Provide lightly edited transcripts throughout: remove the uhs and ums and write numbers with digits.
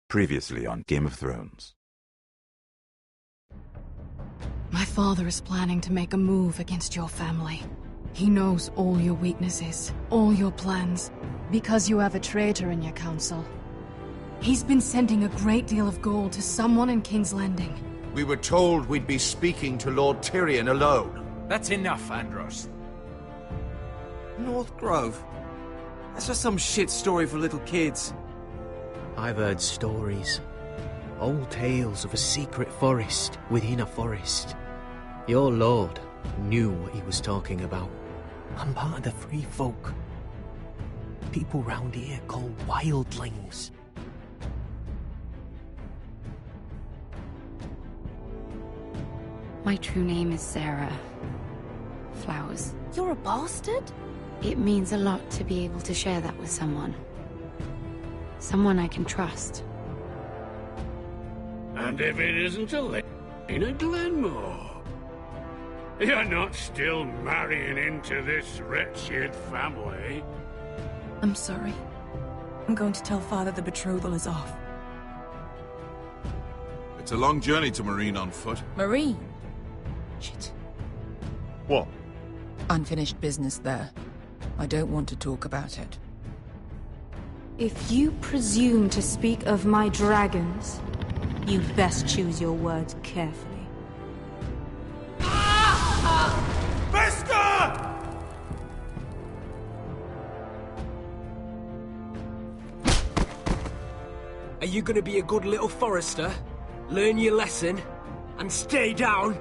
Previously on Game of Thrones. My father is planning to make a move against your family. He knows all your weaknesses, all your plans, because you have a traitor in your council. He's been sending a great deal of gold to someone in King's Landing. We were told we'd be speaking to Lord Tyrion alone. That's enough, Andros. North Grove? That's just some shit story for little kids. I've heard stories. Old tales of a secret forest within a forest. Your lord knew what he was talking about. I'm part of the free folk. People round here called wildlings. My true name is Sarah Flowers. You're a bastard? It means a lot to be able to share that with someone. Someone I can trust. And if it isn't Elena Glenmore, you're not still marrying into this wretched family. I'm sorry. I'm going to tell Father the betrothal is off. It's a long journey to Marine on foot. Marine? Shit. What? Unfinished business there. I don't want to talk about it. If you presume to speak of my dragons, you'd best choose your words carefully. Are you gonna be a good little forester? Learn your lesson? And stay down?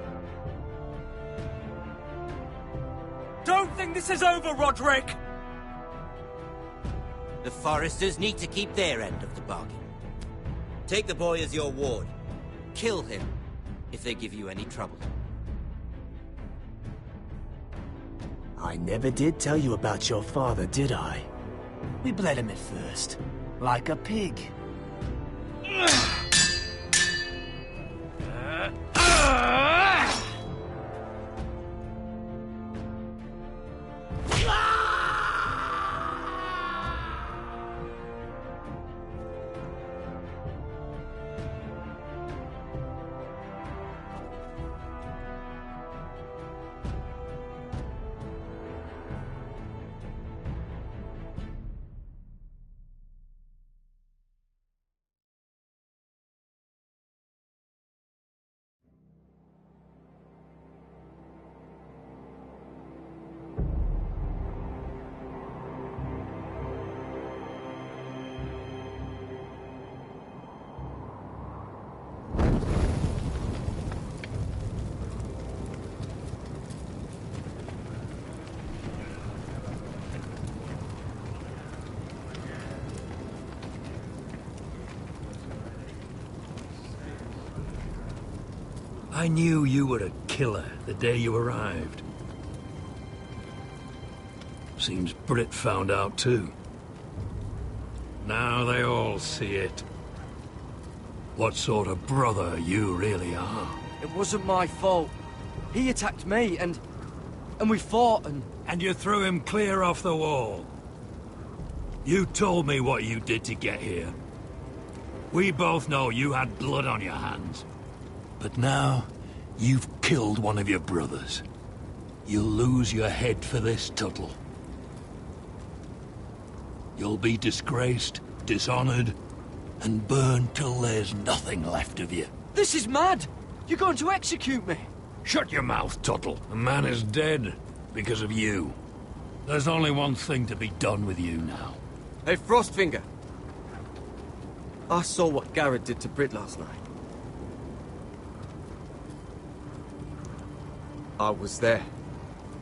Don't think this is over, Roderick! The foresters need to keep their end of the bargain. Take the boy as your ward. Kill him if they give you any trouble. I never did tell you about your father, did I? We bled him at first, like a pig. I knew you were a killer the day you arrived. Seems Brit found out too. Now they all see it. What sort of brother you really are. It wasn't my fault. He attacked me, and we fought, And you threw him clear off the wall. You told me what you did to get here. We both know you had blood on your hands. But now, you've killed one of your brothers. You'll lose your head for this, Tuttle. You'll be disgraced, dishonored, and burned till there's nothing left of you. This is mad! You're going to execute me! Shut your mouth, Tuttle. The man is dead because of you. There's only one thing to be done with you now. Hey, Frostfinger. I saw what Garrett did to Brit last night. I was there.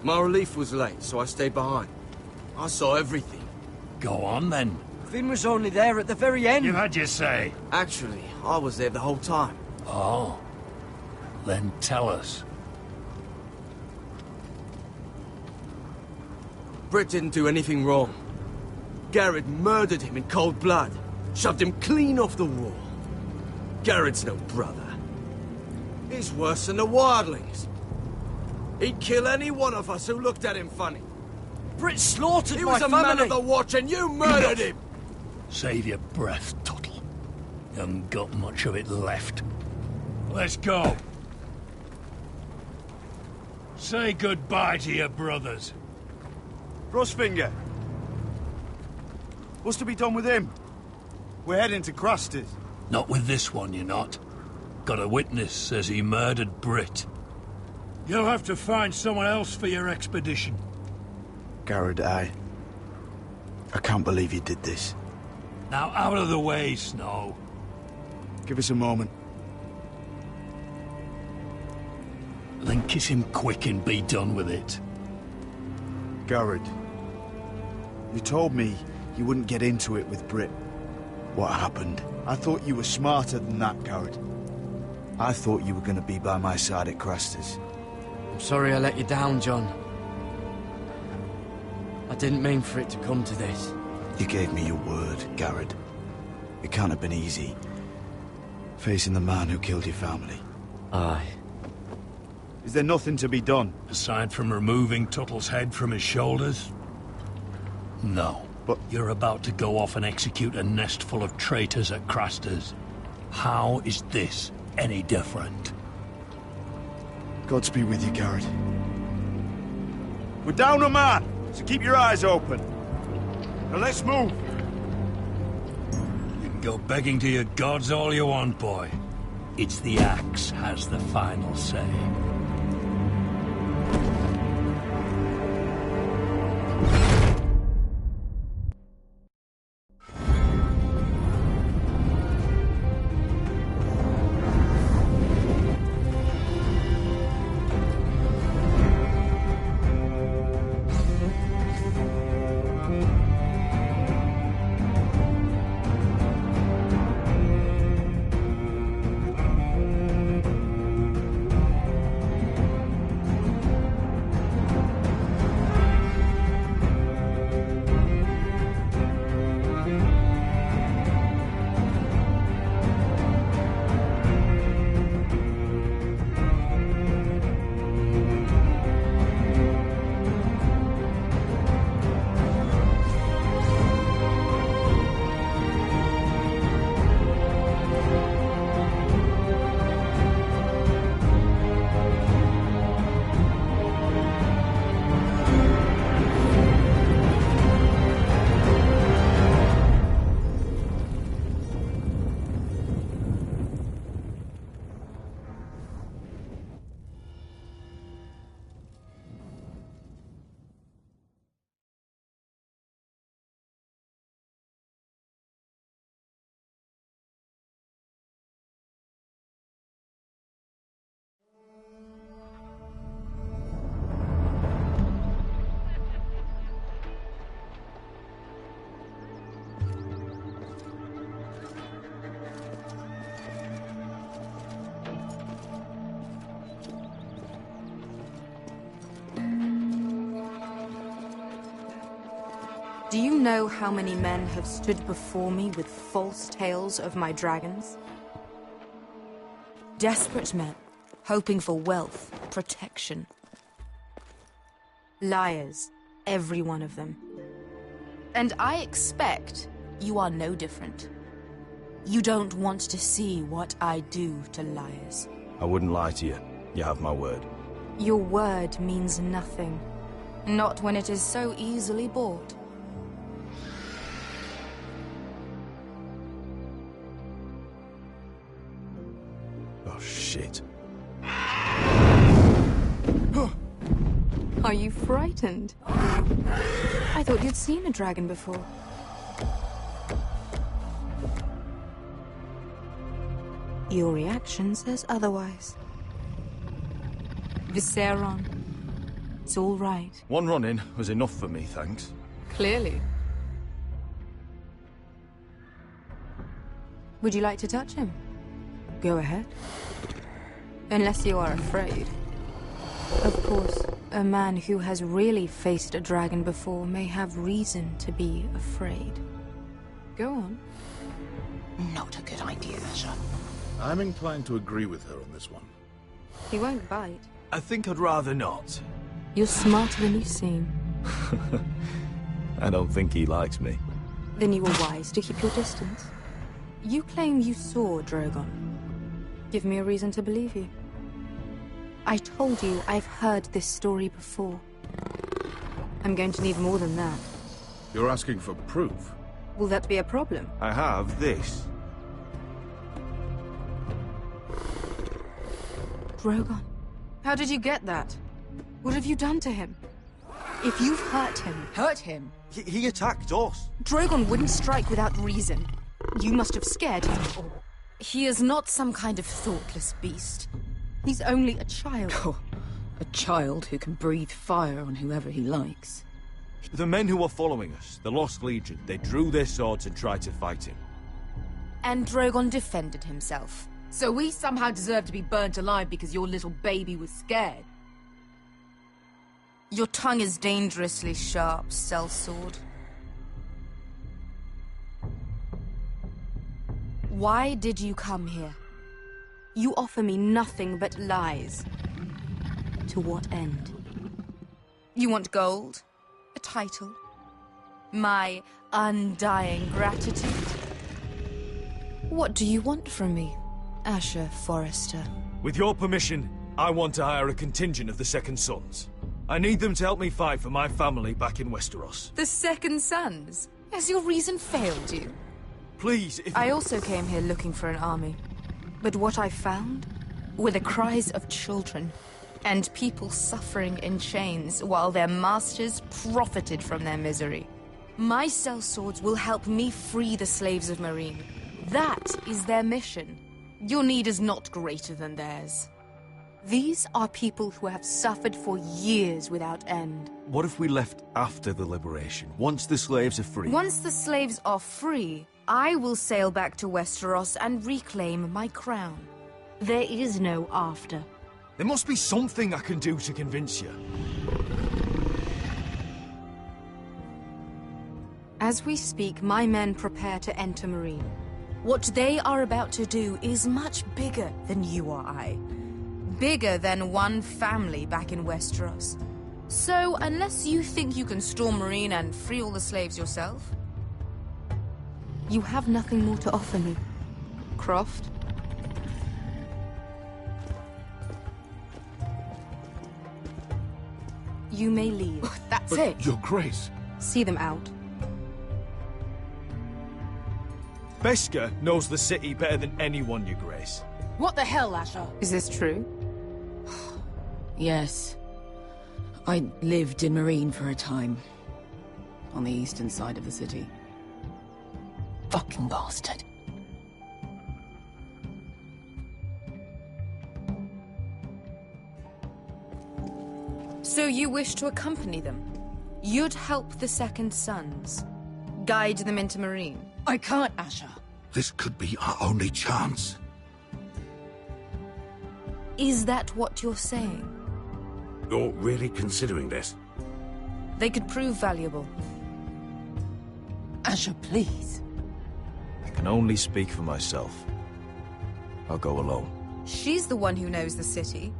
My relief was late, so I stayed behind. I saw everything. Go on, then. Finn was only there at the very end. You had your say. Actually, I was there the whole time. Oh. Then tell us. Brit didn't do anything wrong. Garrett murdered him in cold blood. Shoved him clean off the wall. Garrett's no brother. He's worse than the wildlings. He'd kill any one of us who looked at him funny. Brit slaughtered my family! He was a man of the Watch and you murdered him! Save your breath, Tuttle. You haven't got much of it left. Let's go. Say goodbye to your brothers. Frostfinger. What's to be done with him? We're heading to Craster's. Not with this one, you're not. Got a witness says he murdered Brit. You'll have to find someone else for your expedition. Garrett, I can't believe you did this. Now out of the way, Snow. Give us a moment. Then kiss him quick and be done with it. Garrett, you told me you wouldn't get into it with Brit. What happened? I thought you were smarter than that, Garrett. I thought you were going to be by my side at Craster's. I'm sorry I let you down, John. I didn't mean for it to come to this. You gave me your word, Garrett. It can't have been easy. Facing the man who killed your family. Aye. Is there nothing to be done? Aside from removing Tuttle's head from his shoulders? No. But you're about to go off and execute a nest full of traitors at Craster's. How is this any different? Godspeed with you, Garrett. We're down a man, so keep your eyes open. Now let's move. You can go begging to your gods all you want, boy. It's the axe has the final say. Do you know how many men have stood before me with false tales of my dragons? Desperate men, hoping for wealth, protection. Liars, every one of them. And I expect you are no different. You don't want to see what I do to liars. I wouldn't lie to you. You have my word. Your word means nothing. Not when it is so easily bought. Oh, shit. Are you frightened? I thought you'd seen a dragon before. Your reaction says otherwise. Visceron. It's all right. One run-in was enough for me, thanks. Clearly. Would you like to touch him? Go ahead. Unless you are afraid. Of course, a man who has really faced a dragon before may have reason to be afraid. Go on. Not a good idea, sir. I'm inclined to agree with her on this one. He won't bite. I think I'd rather not. You're smarter than you seem. I don't think he likes me. Then you were wise to keep your distance. You claim you saw Drogon. Give me a reason to believe you. I told you I've heard this story before. I'm going to need more than that. You're asking for proof? Will that be a problem? I have this. Drogon, how did you get that? What have you done to him? If you've hurt him... Hurt him? He attacked us. Drogon wouldn't strike without reason. You must have scared him. He is not some kind of thoughtless beast. He's only a child. Oh, a child who can breathe fire on whoever he likes. The men who were following us, the Lost Legion, they drew their swords and tried to fight him. And Drogon defended himself. So we somehow deserve to be burnt alive because your little baby was scared? Your tongue is dangerously sharp, sellsword. Why did you come here? You offer me nothing but lies. To what end? You want gold? A title? My undying gratitude? What do you want from me, Asher Forrester? With your permission, I want to hire a contingent of the Second Sons. I need them to help me fight for my family back in Westeros. The Second Sons? Has your reason failed you? Please, if... I also came here looking for an army. But what I found were the cries of children and people suffering in chains while their masters profited from their misery. My sellswords will help me free the slaves of Meereen. That is their mission. Your need is not greater than theirs. These are people who have suffered for years without end. What if we left after the liberation, once the slaves are free? Once the slaves are free, I will sail back to Westeros and reclaim my crown. There is no after. There must be something I can do to convince you. As we speak, my men prepare to enter Meereen. What they are about to do is much bigger than you or I. Bigger than one family back in Westeros. So, unless you think you can storm Meereen and free all the slaves yourself, you have nothing more to offer me, Croft. You may leave. That's it. Your Grace. See them out. Beskha knows the city better than anyone, Your Grace. What the hell, Asher? Is this true? Yes. I lived in Meereen for a time. On the eastern side of the city. Fucking bastard. So you wish to accompany them? You'd help the Second Sons? Guide them into Meereen? I can't, Asher. This could be our only chance. Is that what you're saying? You're really considering this? They could prove valuable. Asher, please. I can only speak for myself. I'll go alone. She's the one who knows the city.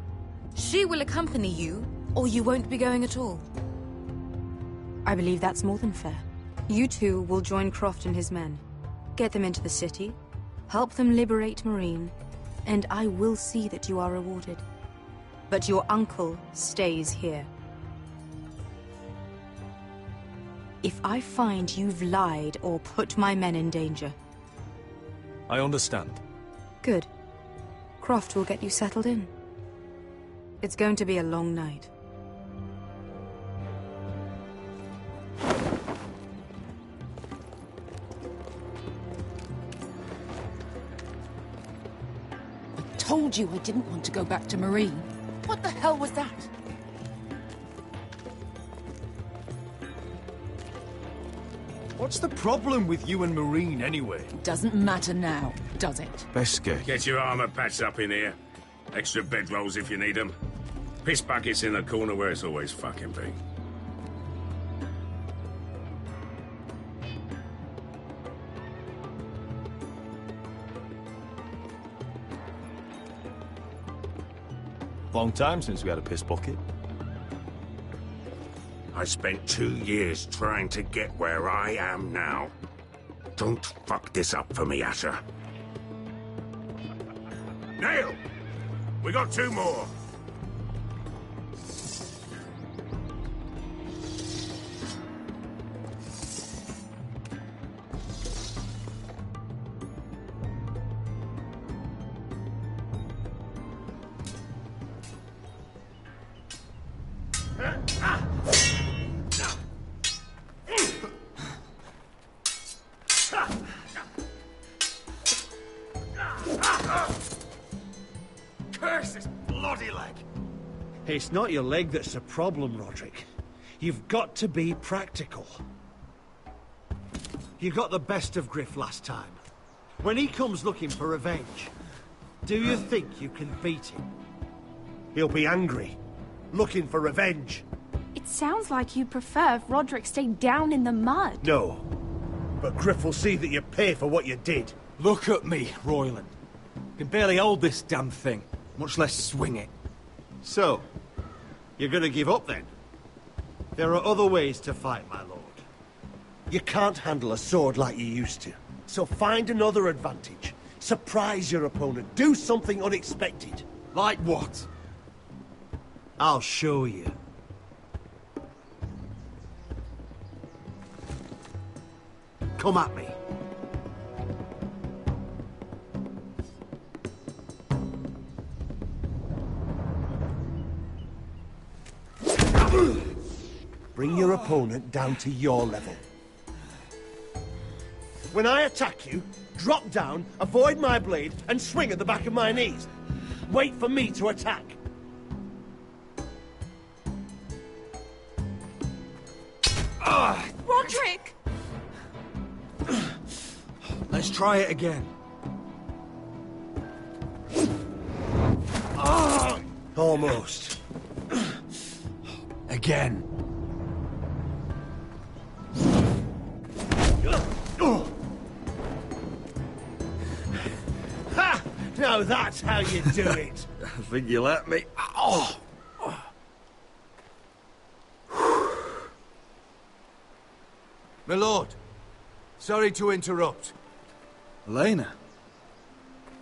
She will accompany you, or you won't be going at all. I believe that's more than fair. You two will join Croft and his men. Get them into the city, help them liberate Meereen, and I will see that you are rewarded. But your uncle stays here. If I find you've lied or put my men in danger... I understand. Good. Croft will get you settled in. It's going to be a long night. I told you I didn't want to go back to Meereen. What the hell was that? What's the problem with you and Meereen, anyway? Doesn't matter now, does it? Beskha. Get your armor patched up in here. Extra bedrolls if you need them. Piss buckets in the corner where it's always fucking been. Long time since we had a piss bucket. I spent 2 years trying to get where I am now. Don't fuck this up for me, Asher. Nail! We got 2 more. Curse this bloody leg! It's not your leg that's the problem, Roderick. You've got to be practical. You got the best of Griff last time. When he comes looking for revenge, do you think you can beat him? He'll be angry, looking for revenge. It sounds like you'd prefer if Roderick stayed down in the mud. No, but Griff will see that you pay for what you did. Look at me, Royland. Can barely hold this damn thing, much less swing it. So, you're gonna give up then? There are other ways to fight, my lord. You can't handle a sword like you used to. So find another advantage. Surprise your opponent. Do something unexpected. Like what? I'll show you. Come at me. Bring your opponent down to your level. When I attack you, drop down, avoid my blade, and swing at the back of my knees. Wait for me to attack. Roderick! Let's try it again. Almost. Again. Ha! Now that's how you do it. I think you let me. Oh! My lord, sorry to interrupt. Elena.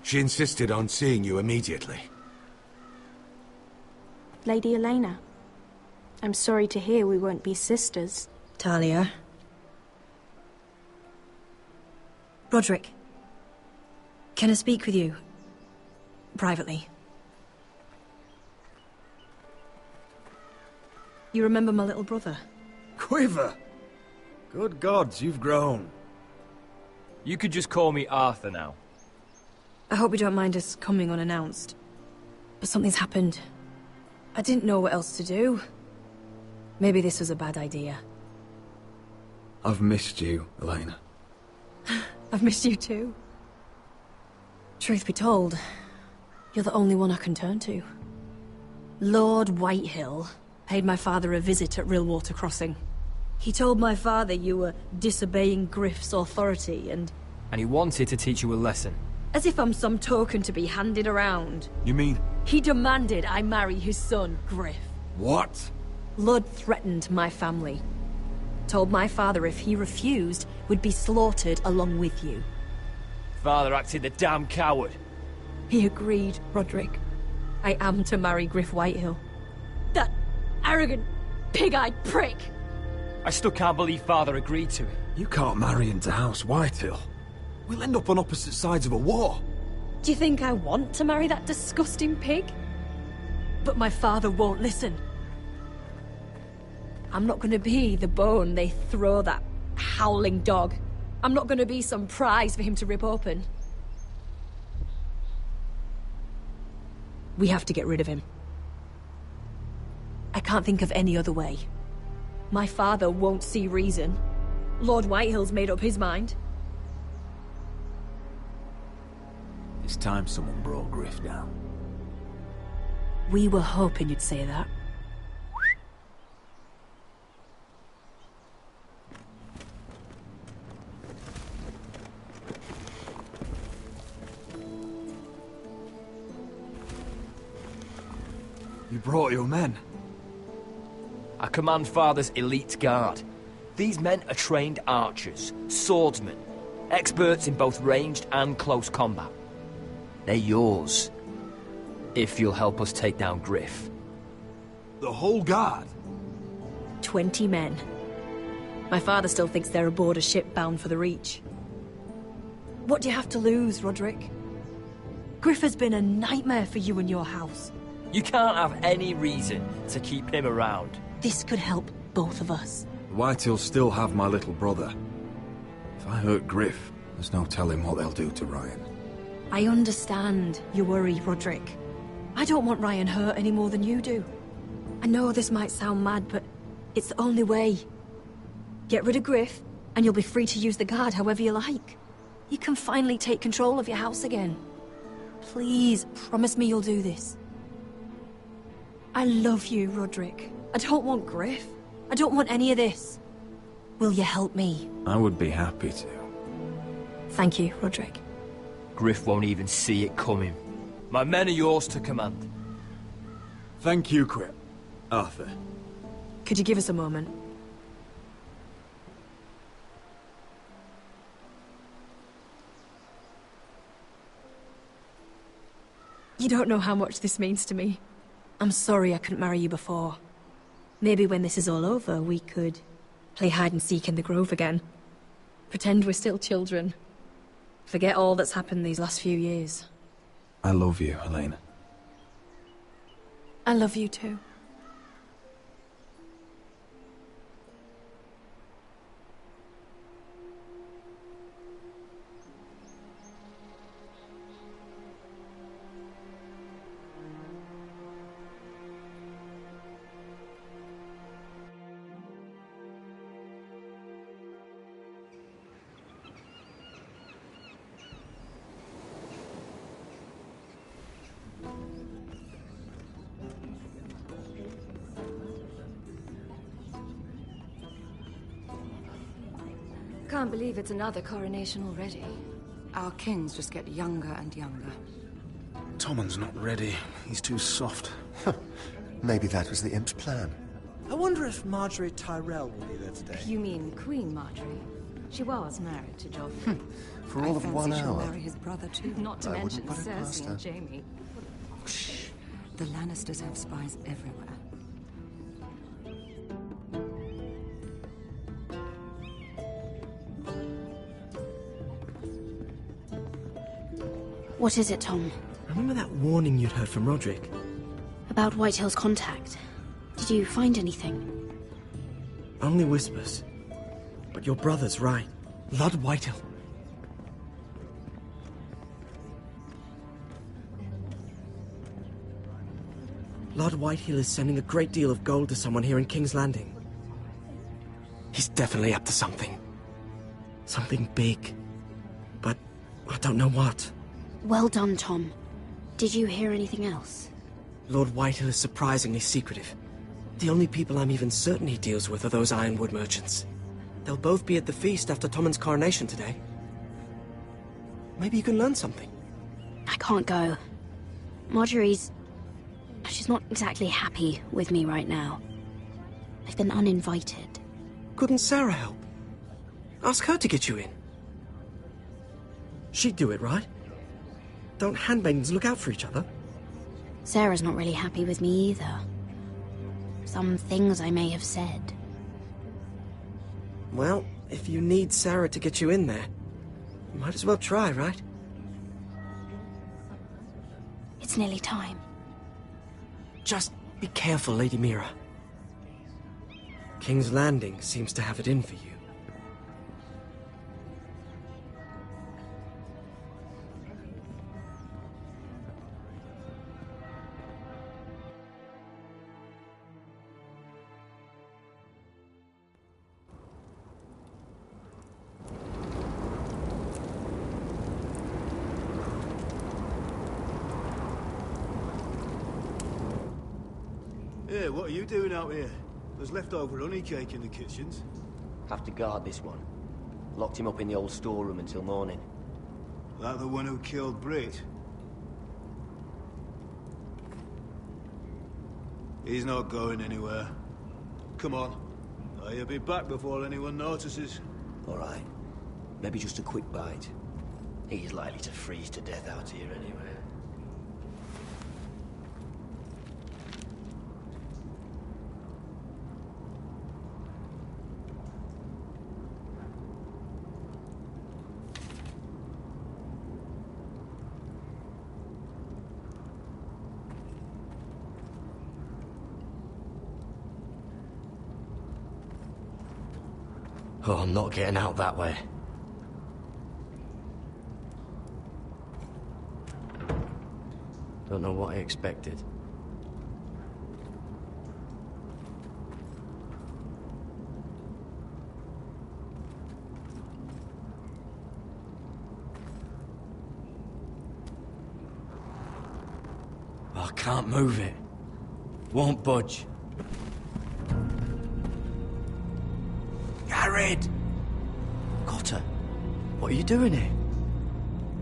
She insisted on seeing you immediately. Lady Elena, I'm sorry to hear we won't be sisters. Talia. Roderick. Can I speak with you? Privately. You remember my little brother? Quiver! Good gods, you've grown. You could just call me Arthur now. I hope you don't mind us coming unannounced. But something's happened. I didn't know what else to do. Maybe this was a bad idea. I've missed you, Elena. I've missed you too. Truth be told, you're the only one I can turn to. Lord Whitehill paid my father a visit at Rillwater Crossing. He told my father you were disobeying Griff's authority and he wanted to teach you a lesson. as if I'm some token to be handed around. You mean? He demanded I marry his son, Griff. What? Lud threatened my family. Told my father if he refused, would be slaughtered along with you. Father acted the damn coward. He agreed, Roderick. I am to marry Griff Whitehill. That arrogant, pig-eyed prick! I still can't believe Father agreed to it. You can't marry into House Whitehill. We'll end up on opposite sides of a war. Do you think I want to marry that disgusting pig? But my father won't listen. I'm not gonna be the bone they throw that howling dog. I'm not gonna be some prize for him to rip open. We have to get rid of him. I can't think of any other way. My father won't see reason. Lord Whitehill's made up his mind. It's time someone brought Griff down. We were hoping you'd say that. You brought your men. I command Father's elite guard. These men are trained archers, swordsmen, Experts in both ranged and close combat. They're yours. If you'll help us take down Griff. The whole guard? 20 men. My father still thinks they're aboard a ship bound for the Reach. What do you have to lose, Roderick? Griff has been a nightmare for you and your house. You can't have any reason to keep him around. This could help both of us. The Whitehills still have my little brother. If I hurt Griff, there's no telling what they'll do to Ryan. I understand your worry, Roderick. I don't want Ryan hurt any more than you do. I know this might sound mad, but it's the only way. Get rid of Griff, and you'll be free to use the guard however you like. You can finally take control of your house again. Please, promise me you'll do this. I love you, Roderick. I don't want Griff. I don't want any of this. Will you help me? I would be happy to. Thank you, Roderick. Griff won't even see it coming. My men are yours to command. Thank you, Quip. Arthur. Could you give us a moment? You don't know how much this means to me. I'm sorry I couldn't marry you before. Maybe when this is all over, we could play hide and seek in the Grove again. Pretend we're still children. Forget all that's happened these last few years. I love you, Helena. I love you too. Can't believe it's another coronation already. Our kings just get younger and younger. Tommen's not ready. He's too soft. Maybe that was the imp's plan. I wonder if Marjorie Tyrell will be there today. You mean Queen Marjorie? She was married to Joffrey. For all of 1 She'll hour. marry his brother too. Not to I mention wouldn't put it past Cersei her. and Jaime. Shh. The Lannisters have spies everywhere. What is it, Tom? Remember that warning you'd heard from Roderick? About Whitehill's contact. Did you find anything? Only whispers. But your brother's right. Lord Whitehill. Lord Whitehill is sending a great deal of gold to someone here in King's Landing. He's definitely up to something. Something big. But I don't know what. Well done, Tom. Did you hear anything else? Lord Whitehill is surprisingly secretive. The only people I'm even certain he deals with are those ironwood merchants. They'll both be at the feast after Tommen's coronation today. Maybe you can learn something. I can't go. She's not exactly happy with me right now. I've been uninvited. Couldn't Sarah help? Ask her to get you in. She'd do it, right? Don't handmaidens look out for each other? Sarah's not really happy with me either. Some things I may have said. Well, if you need Sarah to get you in there, you might as well try, right? It's nearly time. Just be careful, Lady Mira. King's Landing seems to have it in for you. Yeah, what are you doing out here? There's leftover honey cake in the kitchens. Have to guard this one. Locked him up in the old storeroom until morning. That the one who killed Brit? He's not going anywhere. Come on. He'll be back before anyone notices. All right. Maybe just a quick bite. He's likely to freeze to death out here anyway. Oh, I'm not getting out that way. Don't know what I expected. I can't move it. Won't budge. Garrett! Cotter, what are you doing here?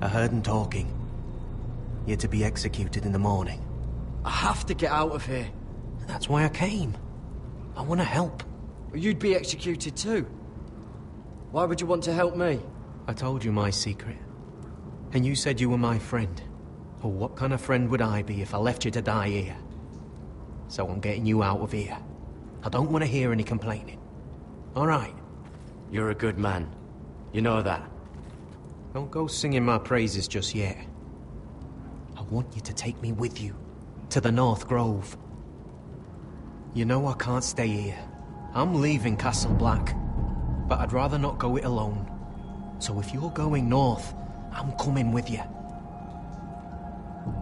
I heard him talking. You're to be executed in the morning. I have to get out of here. That's why I came. I want to help. Well, you'd be executed too. Why would you want to help me? I told you my secret. And you said you were my friend. Well, what kind of friend would I be if I left you to die here? So I'm getting you out of here. I don't want to hear any complaining. All right? You're a good man. You know that. Don't go singing my praises just yet. I want you to take me with you. To the North Grove. You know I can't stay here. I'm leaving Castle Black. But I'd rather not go it alone. So if you're going north, I'm coming with you.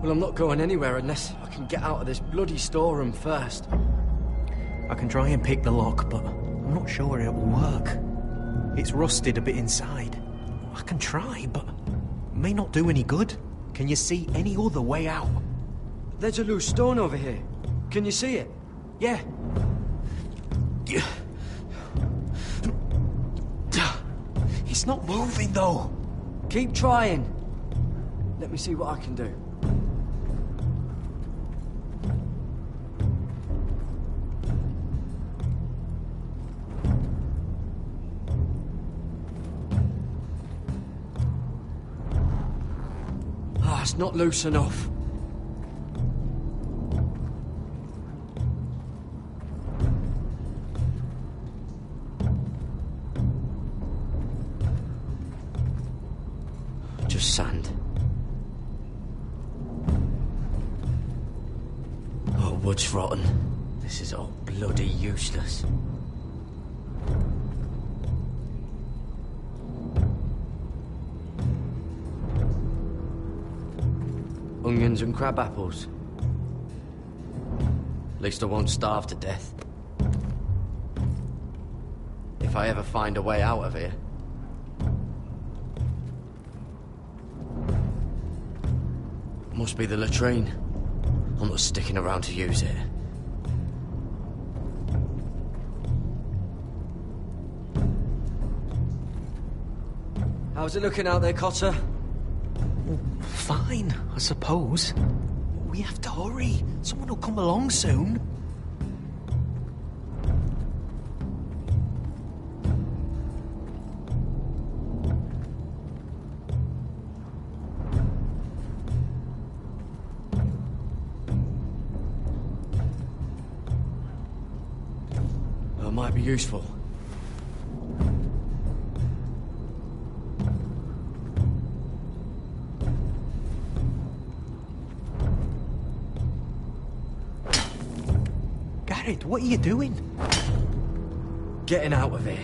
Well, I'm not going anywhere unless I can get out of this bloody storeroom first. I can try and pick the lock, but I'm not sure it will work. It's rusted a bit inside. I can try, but it may not do any good. Can you see any other way out? There's a loose stone over here. Can you see it? Yeah. It's not moving, though. Keep trying. Let me see what I can do. Ah, it's not loose enough. Just sand. Oh, wood's rotten. This is all bloody useless. Onions and crab apples. At least I won't starve to death. If I ever find a way out of here. Must be the latrine. I'm not sticking around to use it. How's it looking out there, Cotter? Fine, I suppose. We have to hurry. Someone will come along soon. That might be useful. What are you doing? Getting out of here.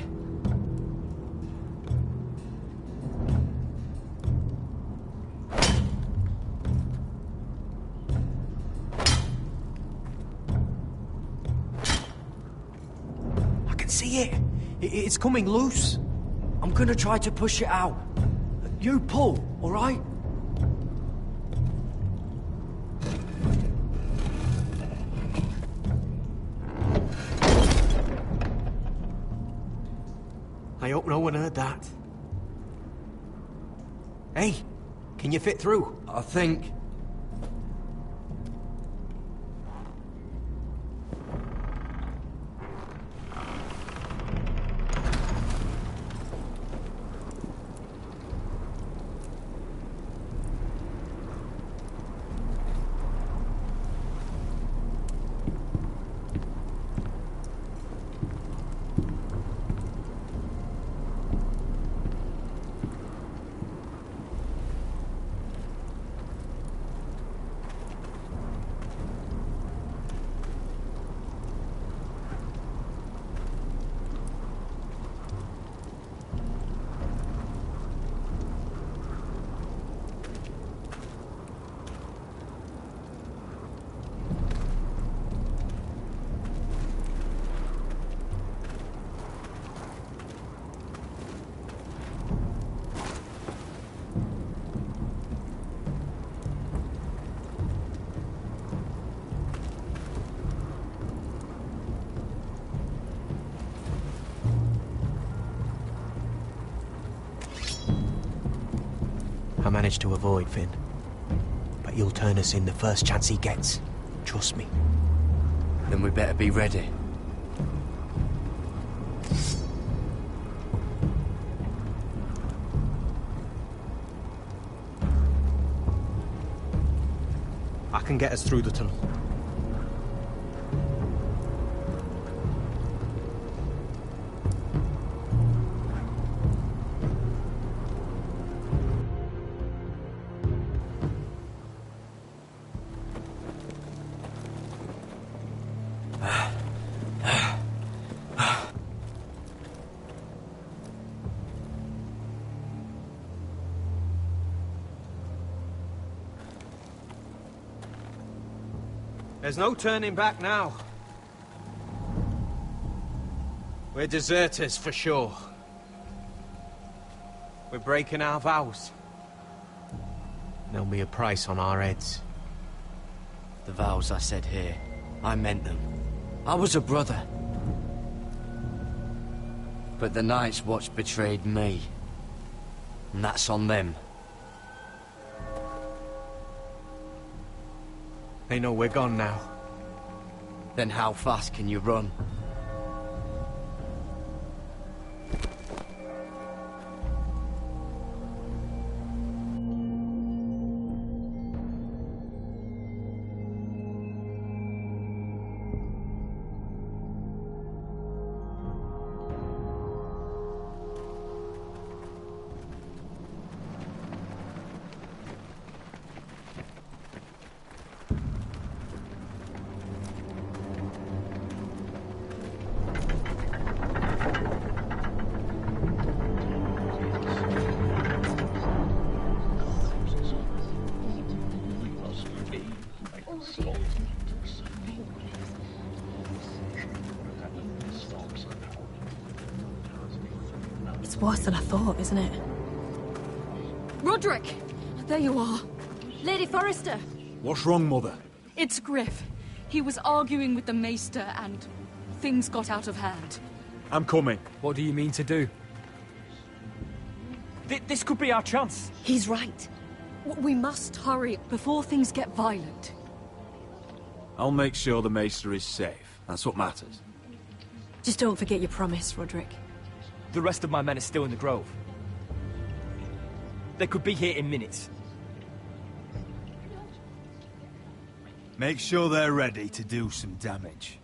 I can see it. It's coming loose. I'm gonna try to push it out. You pull, all right? I hope no one heard that. Hey, can you fit through? I think. manage to avoid, Finn. But he'll turn us in the first chance he gets. Trust me. Then we better be ready. I can get us through the tunnel. There's no turning back now. We're deserters for sure. We're breaking our vows. There'll be a price on our heads. The vows I said here, I meant them. I was a brother. But the Night's Watch betrayed me. And that's on them. They know we're gone now. Then how fast can you run? It's worse than I thought, isn't it? Roderick! There you are. Lady Forrester! What's wrong, Mother? It's Griff. He was arguing with the Maester and things got out of hand. I'm coming. What do you mean to do? This could be our chance. He's right. We must hurry before things get violent. I'll make sure the Maester is safe. That's what matters. Just don't forget your promise, Roderick. The rest of my men are still in the grove. They could be here in minutes. Make sure they're ready to do some damage.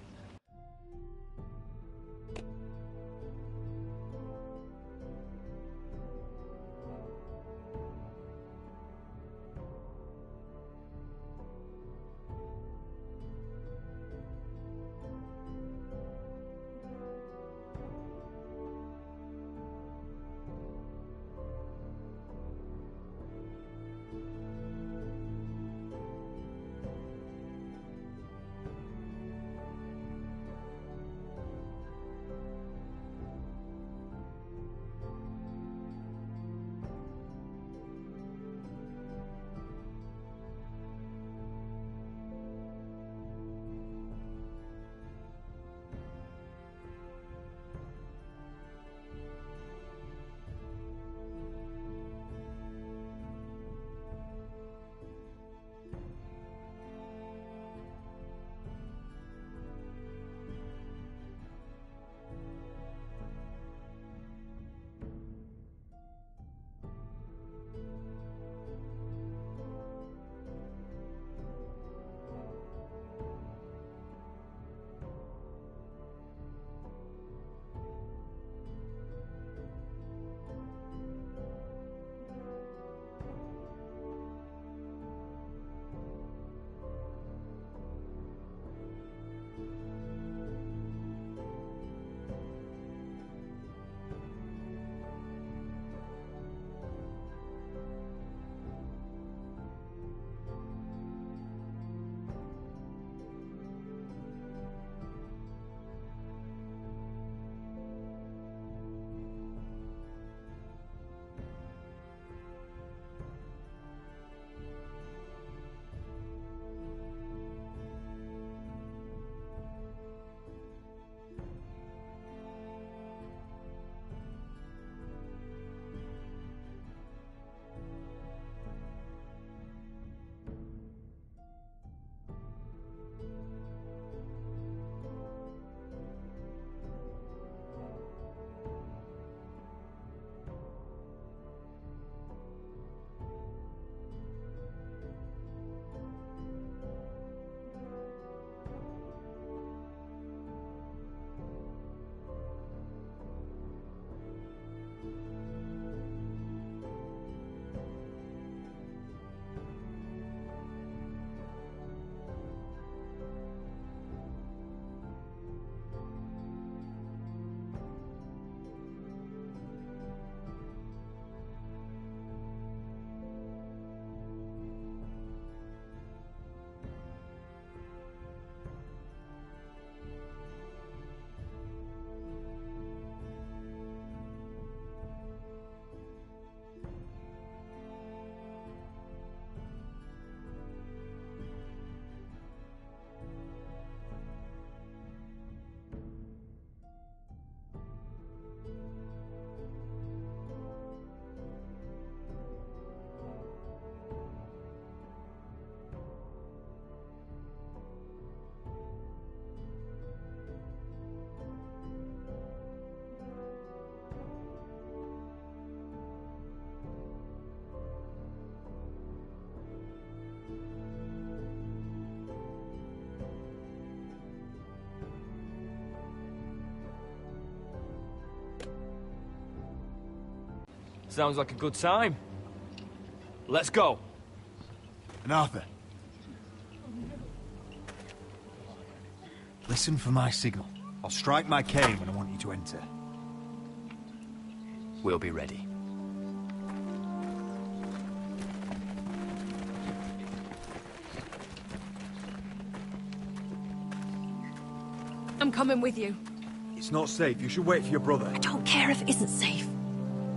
Sounds like a good time. Let's go. And Arthur. Listen for my signal. I'll strike my cane when I want you to enter. We'll be ready. I'm coming with you. It's not safe. You should wait for your brother. I don't care if it isn't safe.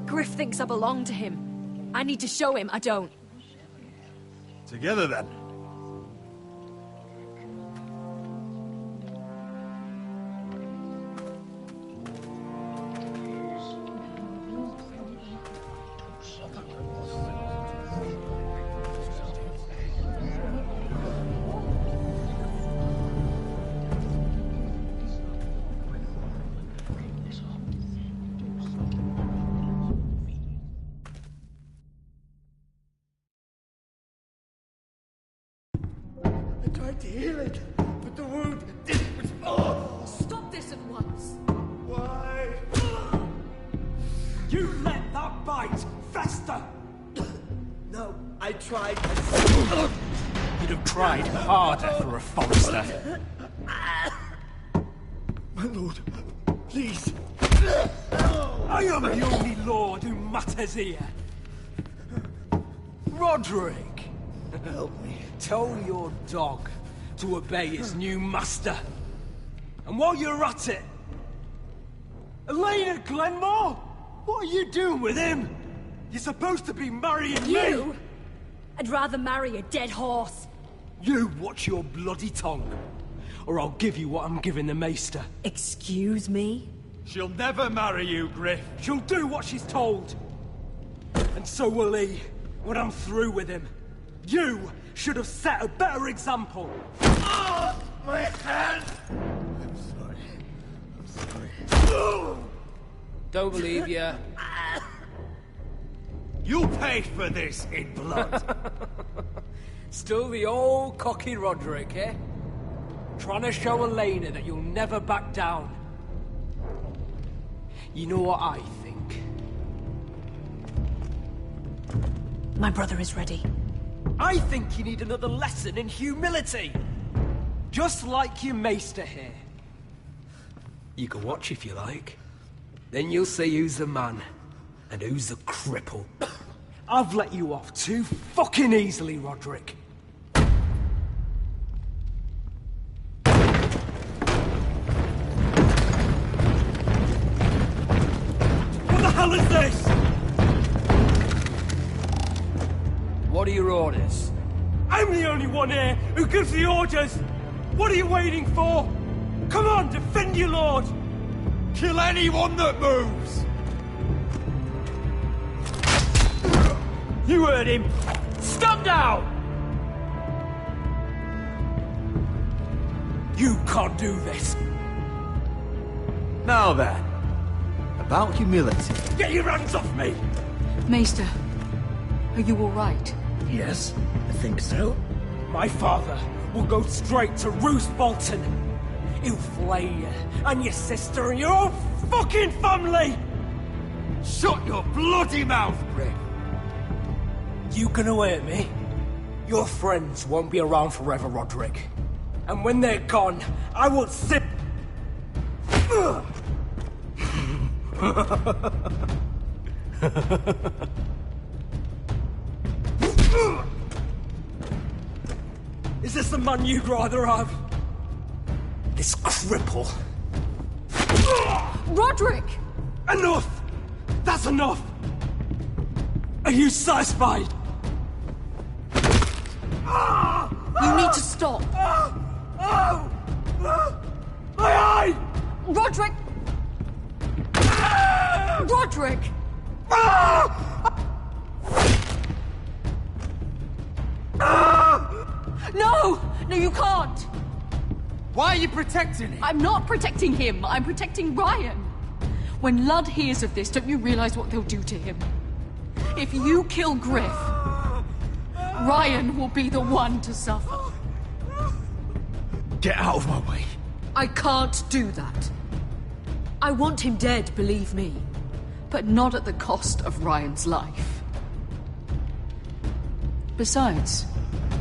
Griff thinks I belong to him. I need to show him I don't. Together, then. To heal it, but the wound didn't respond. Stop this at once. Why? You let that bite fester. No, I tried. You'd have tried harder for a Forester. My lord, please. I am the only lord who matters here. Roderick, help me. Tell your dog to obey his new master. And while you're at it, Elena Glenmore, what are you doing with him? You're supposed to be marrying You? me. I'd rather marry a dead horse. You watch your bloody tongue, or I'll give you what I'm giving the maester. Excuse me? She'll never marry you, Griff. She'll do what she's told. And so will he, when I'm through with him. You should have set a better example. Oh, my hand! I'm sorry. I'm sorry. Don't believe ya. You'll pay for this in blood. Still the old cocky Roderick, eh? Trying to show Elena that you'll never back down. You know what I think? My brother is ready. I think you need another lesson in humility. Just like your maester here. You can watch if you like. Then you'll see who's the man and who's the cripple. I've let you off too fucking easily, Roderick. What the hell is this? What are your orders? I'm the only one here who gives the orders! What are you waiting for? Come on, defend your lord! Kill anyone that moves! You heard him! Stand down! You can't do this! Now then, about humility. Get your hands off me! Maester, are you all right? Yes, I think so. My father will go straight to Roose Bolton. He'll flay you, and your sister, and your whole fucking family! Shut your bloody mouth, Griff! You gonna hurt me? Your friends won't be around forever, Roderick. And when they're gone, I will sit... Is this the man you'd rather have? This cripple. Roderick! Enough! That's enough! Are you satisfied? You need to stop. My eye! Roderick! Roderick! No! No, you can't! Why are you protecting him? I'm not protecting him. I'm protecting Ryan. When Ludd hears of this, don't you realize what they'll do to him? If you kill Griff, Ryan will be the one to suffer. Get out of my way. I can't do that. I want him dead, believe me. but not at the cost of Ryan's life. Besides,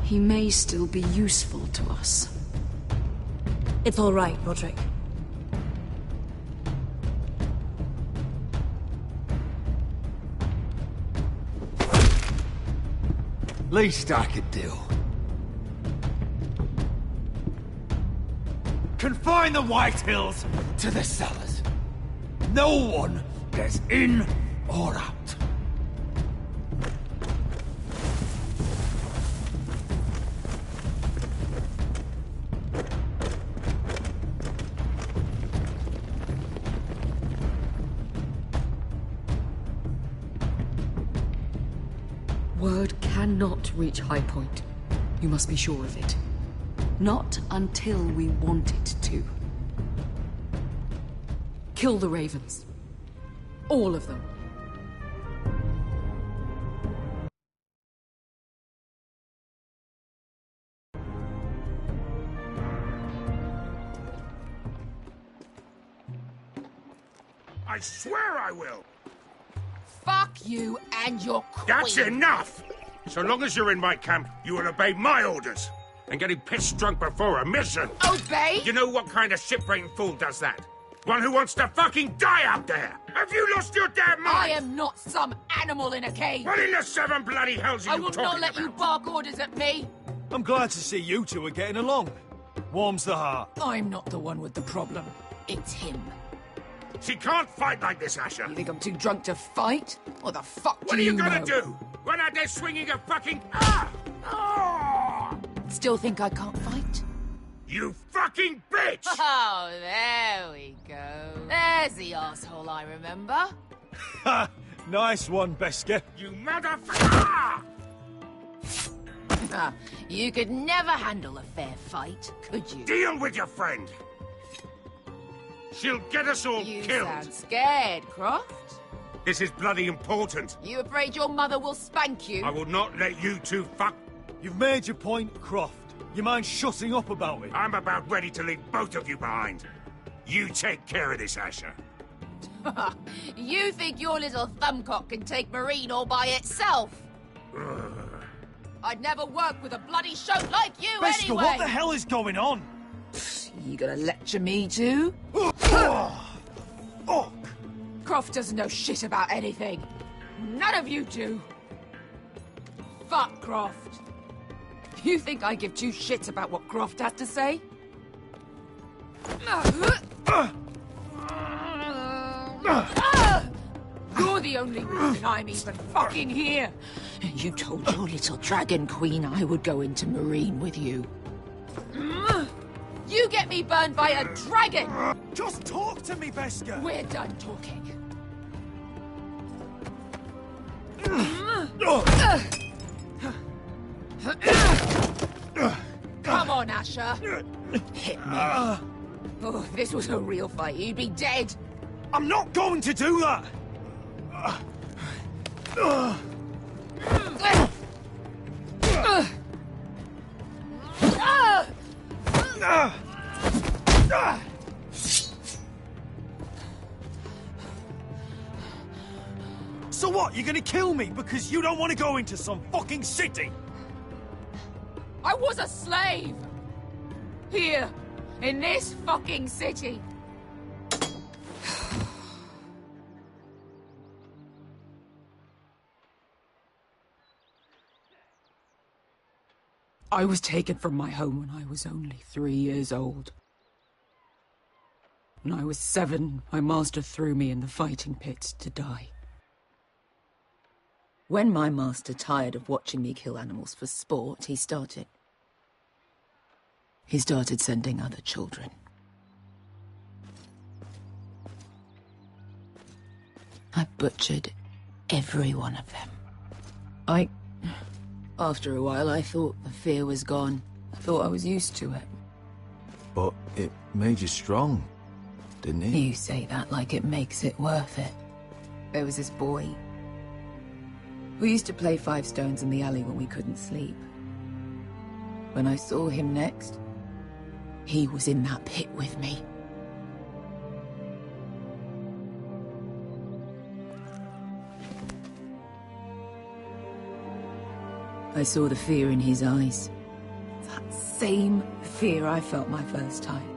he may still be useful to us. It's all right, Roderick. Least I could do. Confine the White Hills to the cellars. No one gets in or out. Word cannot reach High Point. You must be sure of it. Not until we want it to. Kill the ravens. All of them. I swear I will! Fuck you and your queen. That's enough! So long as you're in my camp, you will obey my orders. And getting pissed drunk before a mission. Obey? You know what kind of shit-brained fool does that? One who wants to fucking die out there! Have you lost your damn mind? I am not some animal in a cage. What in the seven bloody hells are you talking about? I will not let you bark orders at me. I'm glad to see you two are getting along. Warms the heart. I'm not the one with the problem. It's him. She can't fight like this, Asher. You think I'm too drunk to fight? What the fuck What are you gonna do? Run out there swinging a fucking... Still think I can't fight? You fucking bitch! Oh, there we go. There's the asshole I remember. Ha! Nice one, Beska. You motherfucker! You could never handle a fair fight, could you? Deal with your friend! She'll get us all You killed! sound scared, Croft. This is bloody important. You afraid your mother will spank you? I will not let you two fuck... You've made your point, Croft. You mind shutting up about it? I'm about ready to leave both of you behind. You take care of this, Asher. You think your little thumbcock can take Marine all by itself? I'd never work with a bloody shote like you Beska, anyway! what the hell is going on? You gonna lecture me too? Croft doesn't know shit about anything. None of you do. Fuck Croft. You think I give two shits about what Croft has to say? You're the only reason I'm even fucking here. You told your little dragon queen I would go into Marine with you. You get me burned by a dragon! Just talk to me, Beska! We're done talking. Come on, Asher. Hit me. Oh, if this was a real fight, you'd be dead. I'm not going to do that! So what, you're gonna kill me because you don't want to go into some fucking city? I was a slave! Here, in this fucking city. I was taken from my home when I was only 3 years old. When I was 7, my master threw me in the fighting pit to die. When my master tired of watching me kill animals for sport, he started sending other children. I butchered every one of them. After a while, I thought the fear was gone. I thought I was used to it. But it made you strong, didn't it? You say that like it makes it worth it. There was this boy. We used to play 5 stones in the alley when we couldn't sleep. When I saw him next, he was in that pit with me. I saw the fear in his eyes. That same fear I felt my first time.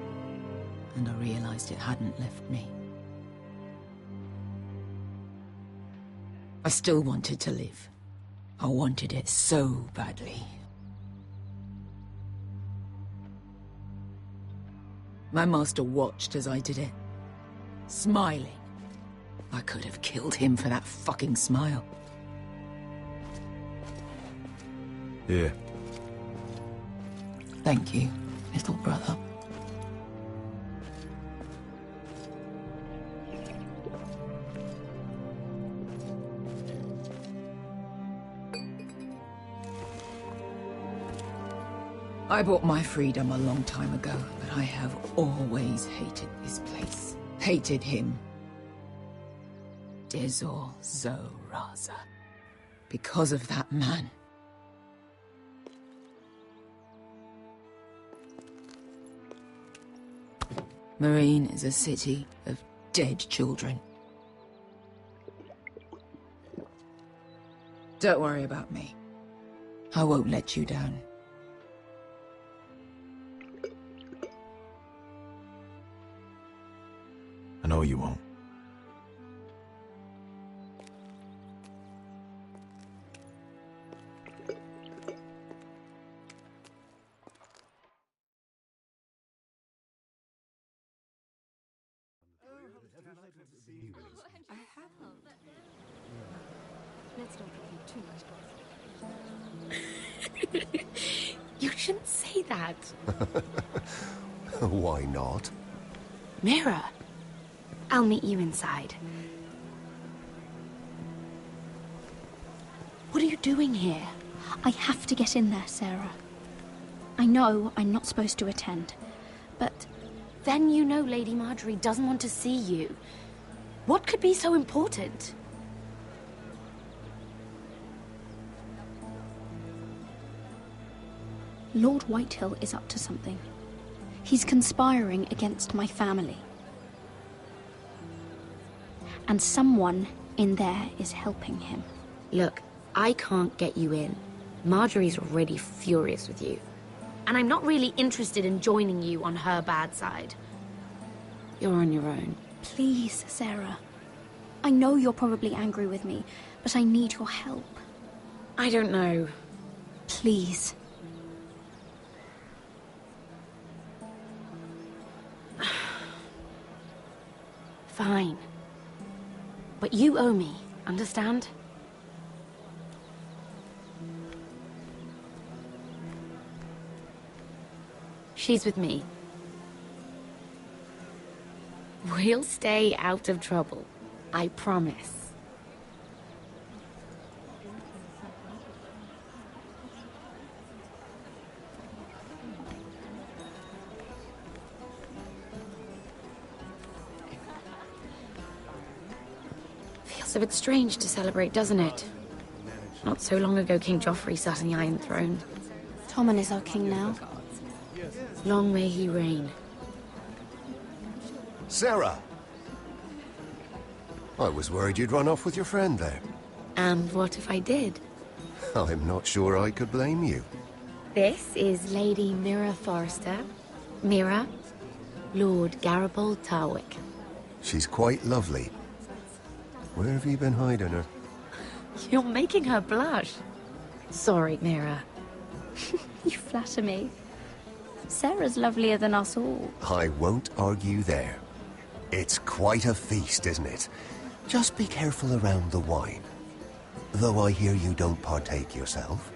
And I realized it hadn't left me. I still wanted to live. I wanted it so badly. My master watched as I did it, smiling. I could have killed him for that fucking smile. Here. Thank you, little brother. I bought my freedom a long time ago, but I have always hated this place. Hated him. Dezor Zoraza. Because of that man. Marine is a city of dead children. Don't worry about me. I won't let you down. I know you won't. Let's not repeat too much. You shouldn't say that. Why not? Mira, I'll meet you inside. What are you doing here? I have to get in there, Sarah. I know I'm not supposed to attend, but... Then you know Lady Marjorie doesn't want to see you. What could be so important? Lord Whitehill is up to something. He's conspiring against my family. And someone in there is helping him. Look, I can't get you in. Marjorie's already furious with you. And I'm not really interested in joining you on her bad side. You're on your own. Please, Sarah. I know you're probably angry with me, but I need your help. I don't know. Please. Fine. But you owe me, understand? She's with me. We'll stay out of trouble. I promise. Feels a bit strange to celebrate, doesn't it? Not so long ago, King Joffrey sat on the Iron Throne. Tommen is our king now. Long may he reign. Sarah! I was worried you'd run off with your friend there. And what if I did? I'm not sure I could blame you. This is Lady Mira Forrester. Mira, Lord Garibald Tarwick. She's quite lovely. Where have you been hiding her? You're making her blush. Sorry, Mira. You flatter me. Sarah's lovelier than us all. I won't argue there. It's quite a feast, isn't it? Just be careful around the wine. Though I hear you don't partake yourself.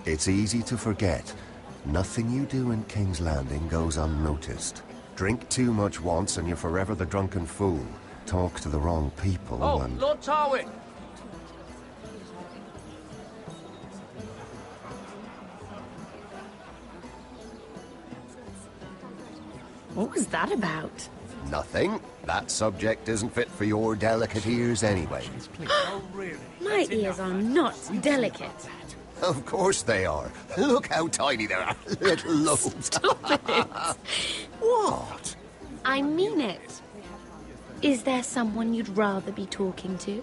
It's easy to forget. Nothing you do in King's Landing goes unnoticed. Drink too much once and you're forever the drunken fool. Talk to the wrong people and... Lord Tarwick! What was that about? Nothing. That subject isn't fit for your delicate ears anyway. My ears are not delicate. Of course they are. Look how tiny they are. Little lobes. Stop it. What? I mean it. Is there someone you'd rather be talking to?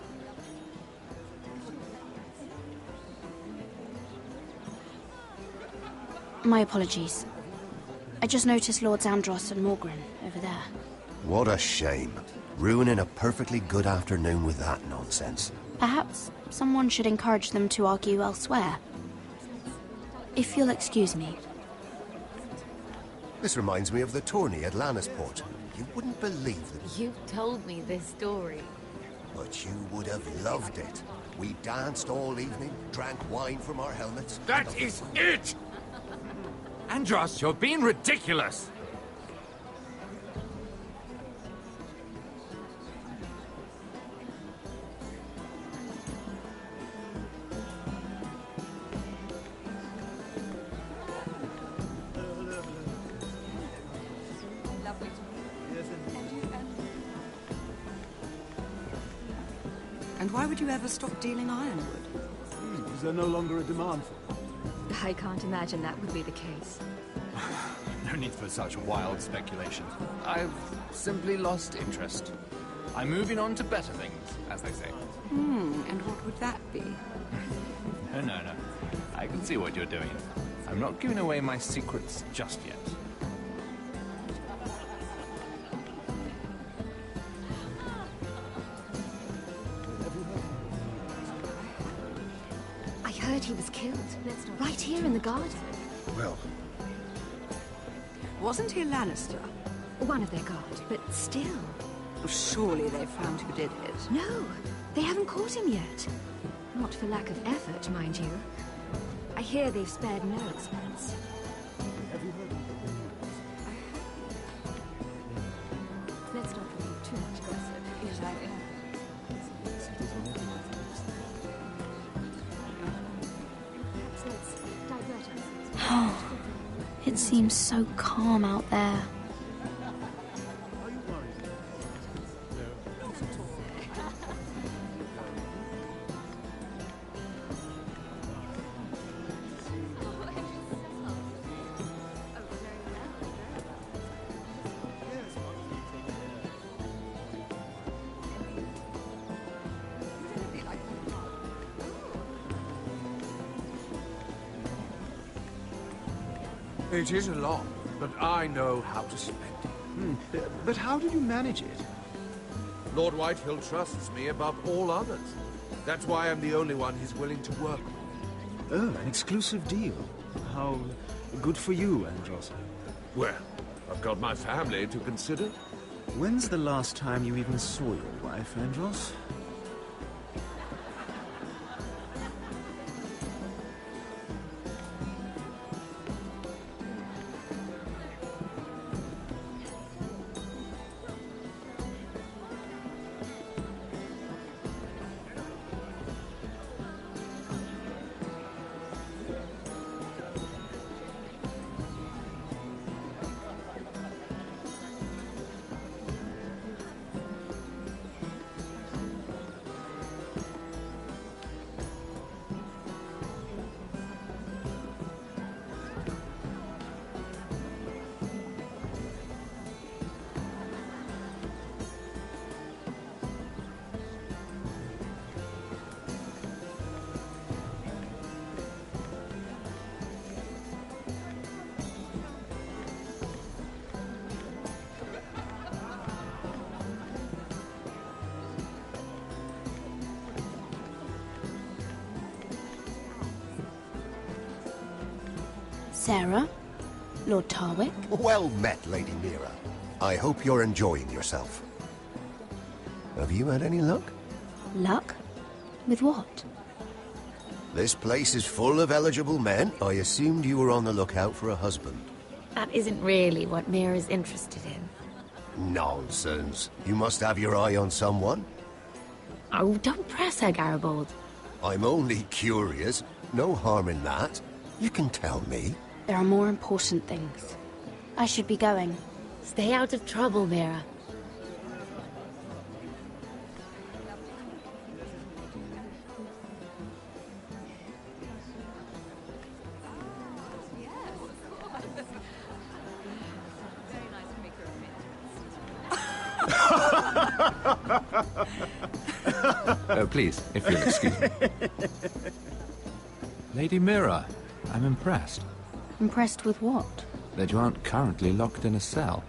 My apologies. I just noticed Lords Andros and Morgren over there. What a shame. Ruining a perfectly good afternoon with that nonsense. Perhaps someone should encourage them to argue elsewhere. If you'll excuse me. This reminds me of the tourney at Lannisport. You wouldn't believe it. You've told me this story. But you would have loved it. We danced all evening, drank wine from our helmets. That is it! Andros, you're being ridiculous! And why would you ever stop dealing ironwood? Is there no longer a demand for it? I can't imagine that would be the case. No need for such wild speculation. I've simply lost interest. I'm moving on to better things, as they say. And what would that be? No. I can see what you're doing. I'm not giving away my secrets just yet. I heard he was killed. Right here in the garden. Well... Wasn't he a Lannister? One of their guard, but still. Surely they found who did it. No, they haven't caught him yet. Not for lack of effort, mind you. I hear they've spared no expense. Let's not be too much gossip. Yes, I am. It seems so calm out there. It is a lot, but I know how to spend it. But how did you manage it? Lord Whitehill trusts me above all others. That's why I'm the only one he's willing to work with. Oh, an exclusive deal. How good for you, Andros. Well, I've got my family to consider. When's the last time you even saw your wife, Andros? Sarah? Lord Tarwick? Well met, Lady Mira. I hope you're enjoying yourself. Have you had any luck? Luck? With what? This place is full of eligible men. I assumed you were on the lookout for a husband. That isn't really what Mira's interested in. Nonsense. You must have your eye on someone. Oh, don't press her, Garibaldi. I'm only curious. No harm in that. You can tell me. There are more important things. I should be going. Stay out of trouble, Mira. Please, if you'll excuse me. Lady Mira, I'm impressed. Impressed with what? That you aren't currently locked in a cell.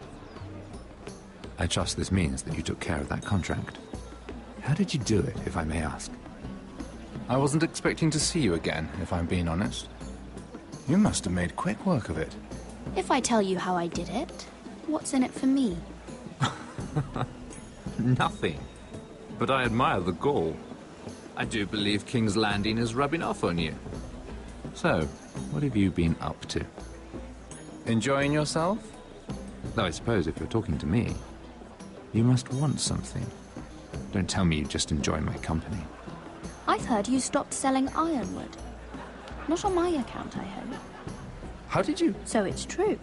I trust this means that you took care of that contract. How did you do it, if I may ask? I wasn't expecting to see you again, if I'm being honest. You must have made quick work of it. If I tell you how I did it, what's in it for me? Nothing. But I admire the gall. I do believe King's Landing is rubbing off on you. So, what have you been up to? Enjoying yourself? Though I suppose if you're talking to me, you must want something. Don't tell me you just enjoy my company. I've heard you stopped selling ironwood. Not on my account, I hope. How did you? So it's true.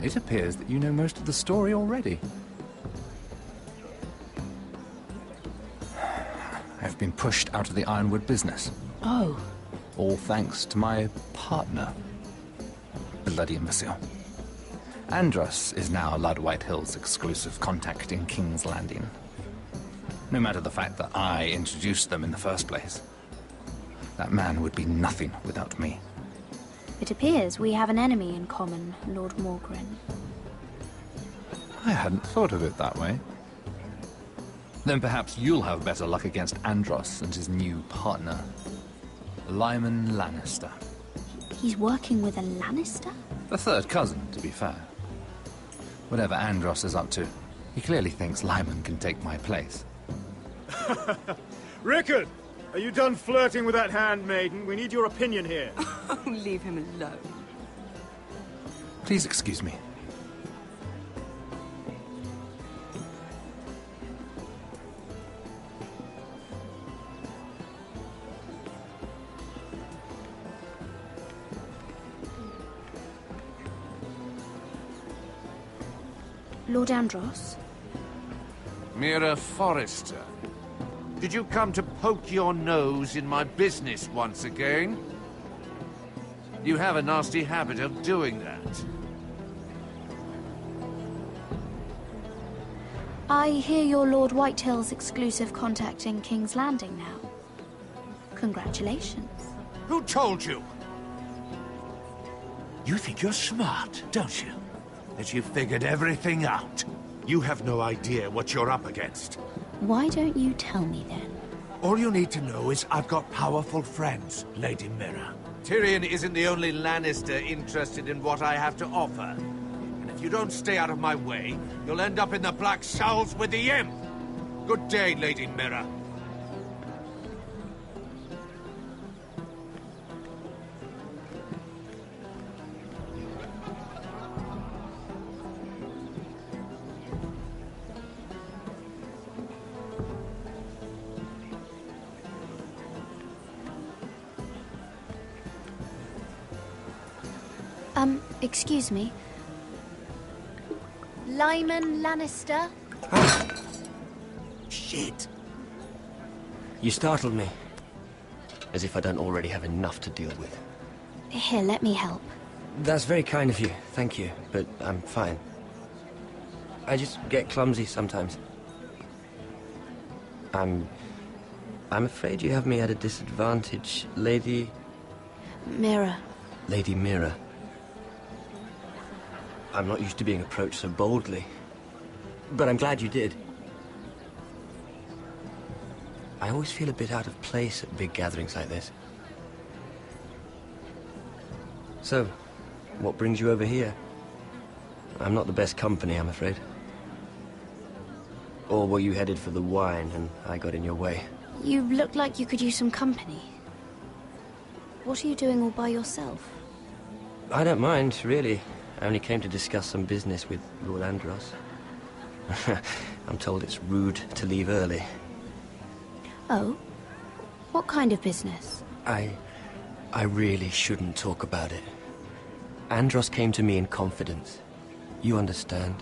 It appears that you know most of the story already. I've been pushed out of the ironwood business. Oh. All thanks to my partner. Bloody imbecile. Andros is now Lord Whitehill's exclusive contact in King's Landing. No matter the fact that I introduced them in the first place. That man would be nothing without me. It appears we have an enemy in common, Lord Morgren. I hadn't thought of it that way. Then perhaps you'll have better luck against Andros and his new partner, Lyman Lannister. He's working with a Lannister? The third cousin, to be fair. Whatever Andros is up to, he clearly thinks Lyman can take my place. Rickard! Are you done flirting with that handmaiden? We need your opinion here. Oh, leave him alone. Please excuse me. Lord Andros? Mira Forrester. Did you come to poke your nose in my business once again? You have a nasty habit of doing that. I hear you're Lord Whitehill's exclusive contact in King's Landing now. Congratulations. Who told you? You think you're smart, don't you? That you've figured everything out. You have no idea what you're up against. Why don't you tell me then? All you need to know is I've got powerful friends, Lady Mira. Tyrion isn't the only Lannister interested in what I have to offer. And if you don't stay out of my way, you'll end up in the Black Showls with the Imp. Good day, Lady Mira. Excuse me. Lyman Lannister? Shit. You startled me. As if I don't already have enough to deal with. Here, let me help. That's very kind of you, thank you, but I'm fine. I just get clumsy sometimes. I'm afraid you have me at a disadvantage, Lady... Mira. Lady Mira. I'm not used to being approached so boldly, but I'm glad you did. I always feel a bit out of place at big gatherings like this. So, what brings you over here? I'm not the best company, I'm afraid. Or were you headed for the wine and I got in your way? You look like you could use some company. What are you doing all by yourself? I don't mind, really. I only came to discuss some business with Lord Andros. I'm told it's rude to leave early. Oh? What kind of business? I really shouldn't talk about it. Andros came to me in confidence. You understand?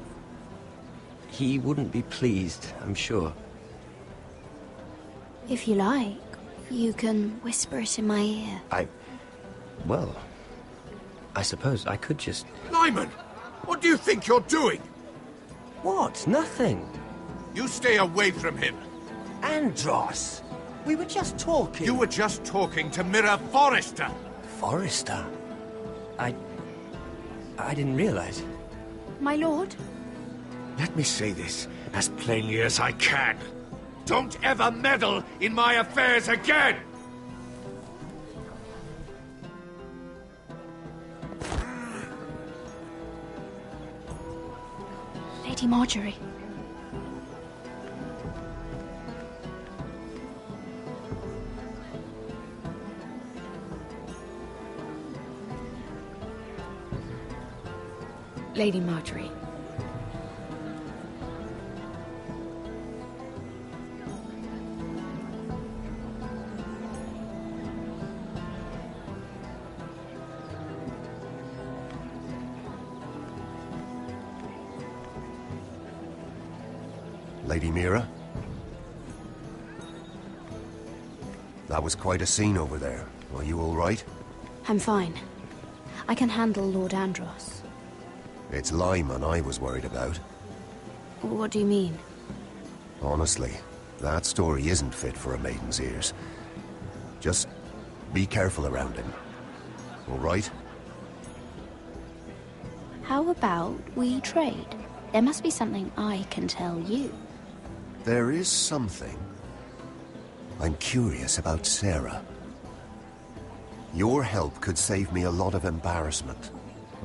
He wouldn't be pleased, I'm sure. If you like, you can whisper it in my ear. Well, I suppose I could just... Lyman! What do you think you're doing? What? Nothing. You stay away from him. Andros! We were just talking. You were just talking to Mira Forrester. Forrester? I didn't realize. My lord? Let me say this as plainly as I can. Don't ever meddle in my affairs again! Lady Marjorie. Lady Marjorie. Lady Mira? That was quite a scene over there. Are you all right? I'm fine. I can handle Lord Andros. It's Lyman I was worried about. What do you mean? Honestly, that story isn't fit for a maiden's ears. Just be careful around him. All right? How about we trade? There must be something I can tell you. There is something. I'm curious about Sarah. Your help could save me a lot of embarrassment.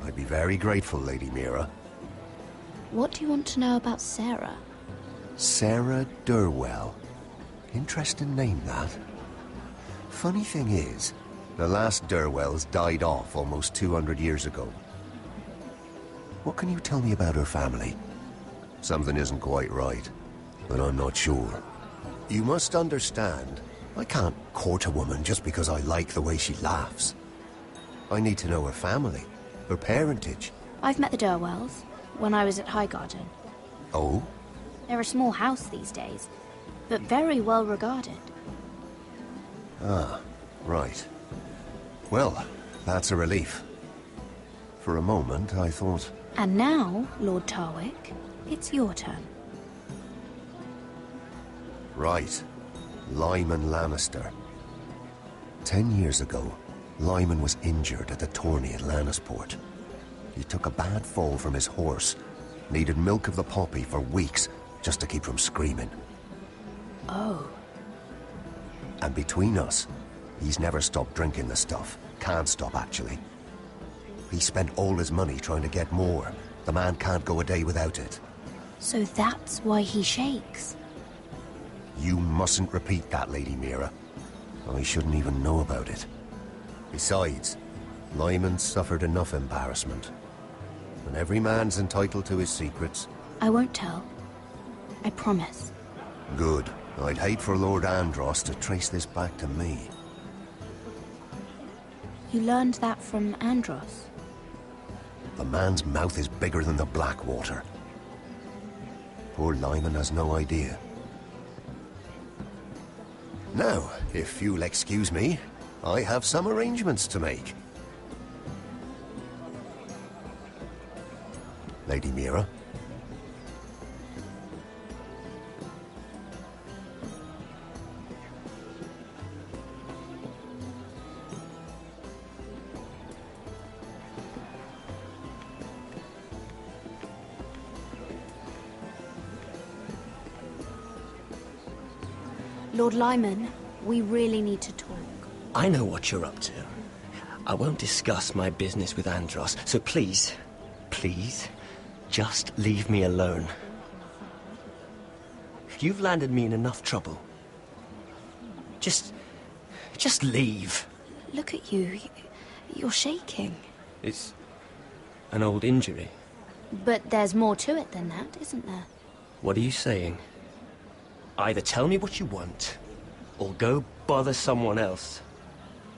I'd be very grateful, Lady Mira. What do you want to know about Sarah? Sarah Durwell. Interesting name, that. Funny thing is, the last Durwells died off almost 200 years ago. What can you tell me about her family? Something isn't quite right, but I'm not sure. You must understand, I can't court a woman just because I like the way she laughs. I need to know her family, her parentage. I've met the Durwells when I was at Highgarden. Oh? They're a small house these days, but very well regarded. Ah, right. Well, that's a relief. For a moment, I thought... And now, Lord Tarwick, it's your turn. Right. Lyman Lannister. 10 years ago, Lyman was injured at the tourney at Lannisport. He took a bad fall from his horse, needed milk of the poppy for weeks just to keep from screaming. Oh. And between us, he's never stopped drinking the stuff. Can't stop, actually. He spent all his money trying to get more. The man can't go a day without it. So that's why he shakes. You mustn't repeat that, Lady Mira. I shouldn't even know about it. Besides, Lyman suffered enough embarrassment. And every man's entitled to his secrets. I won't tell. I promise. Good. I'd hate for Lord Andros to trace this back to me. You learned that from Andros? The man's mouth is bigger than the Blackwater. Poor Lyman has no idea. Now, if you'll excuse me, I have some arrangements to make. Lady Mira? Lord Lyman, we really need to talk. I know what you're up to. I won't discuss my business with Andros, so please, please, just leave me alone. You've landed me in enough trouble. Just leave. Look at you. You're shaking. It's an old injury. But there's more to it than that, isn't there? What are you saying? Either tell me what you want, or go bother someone else.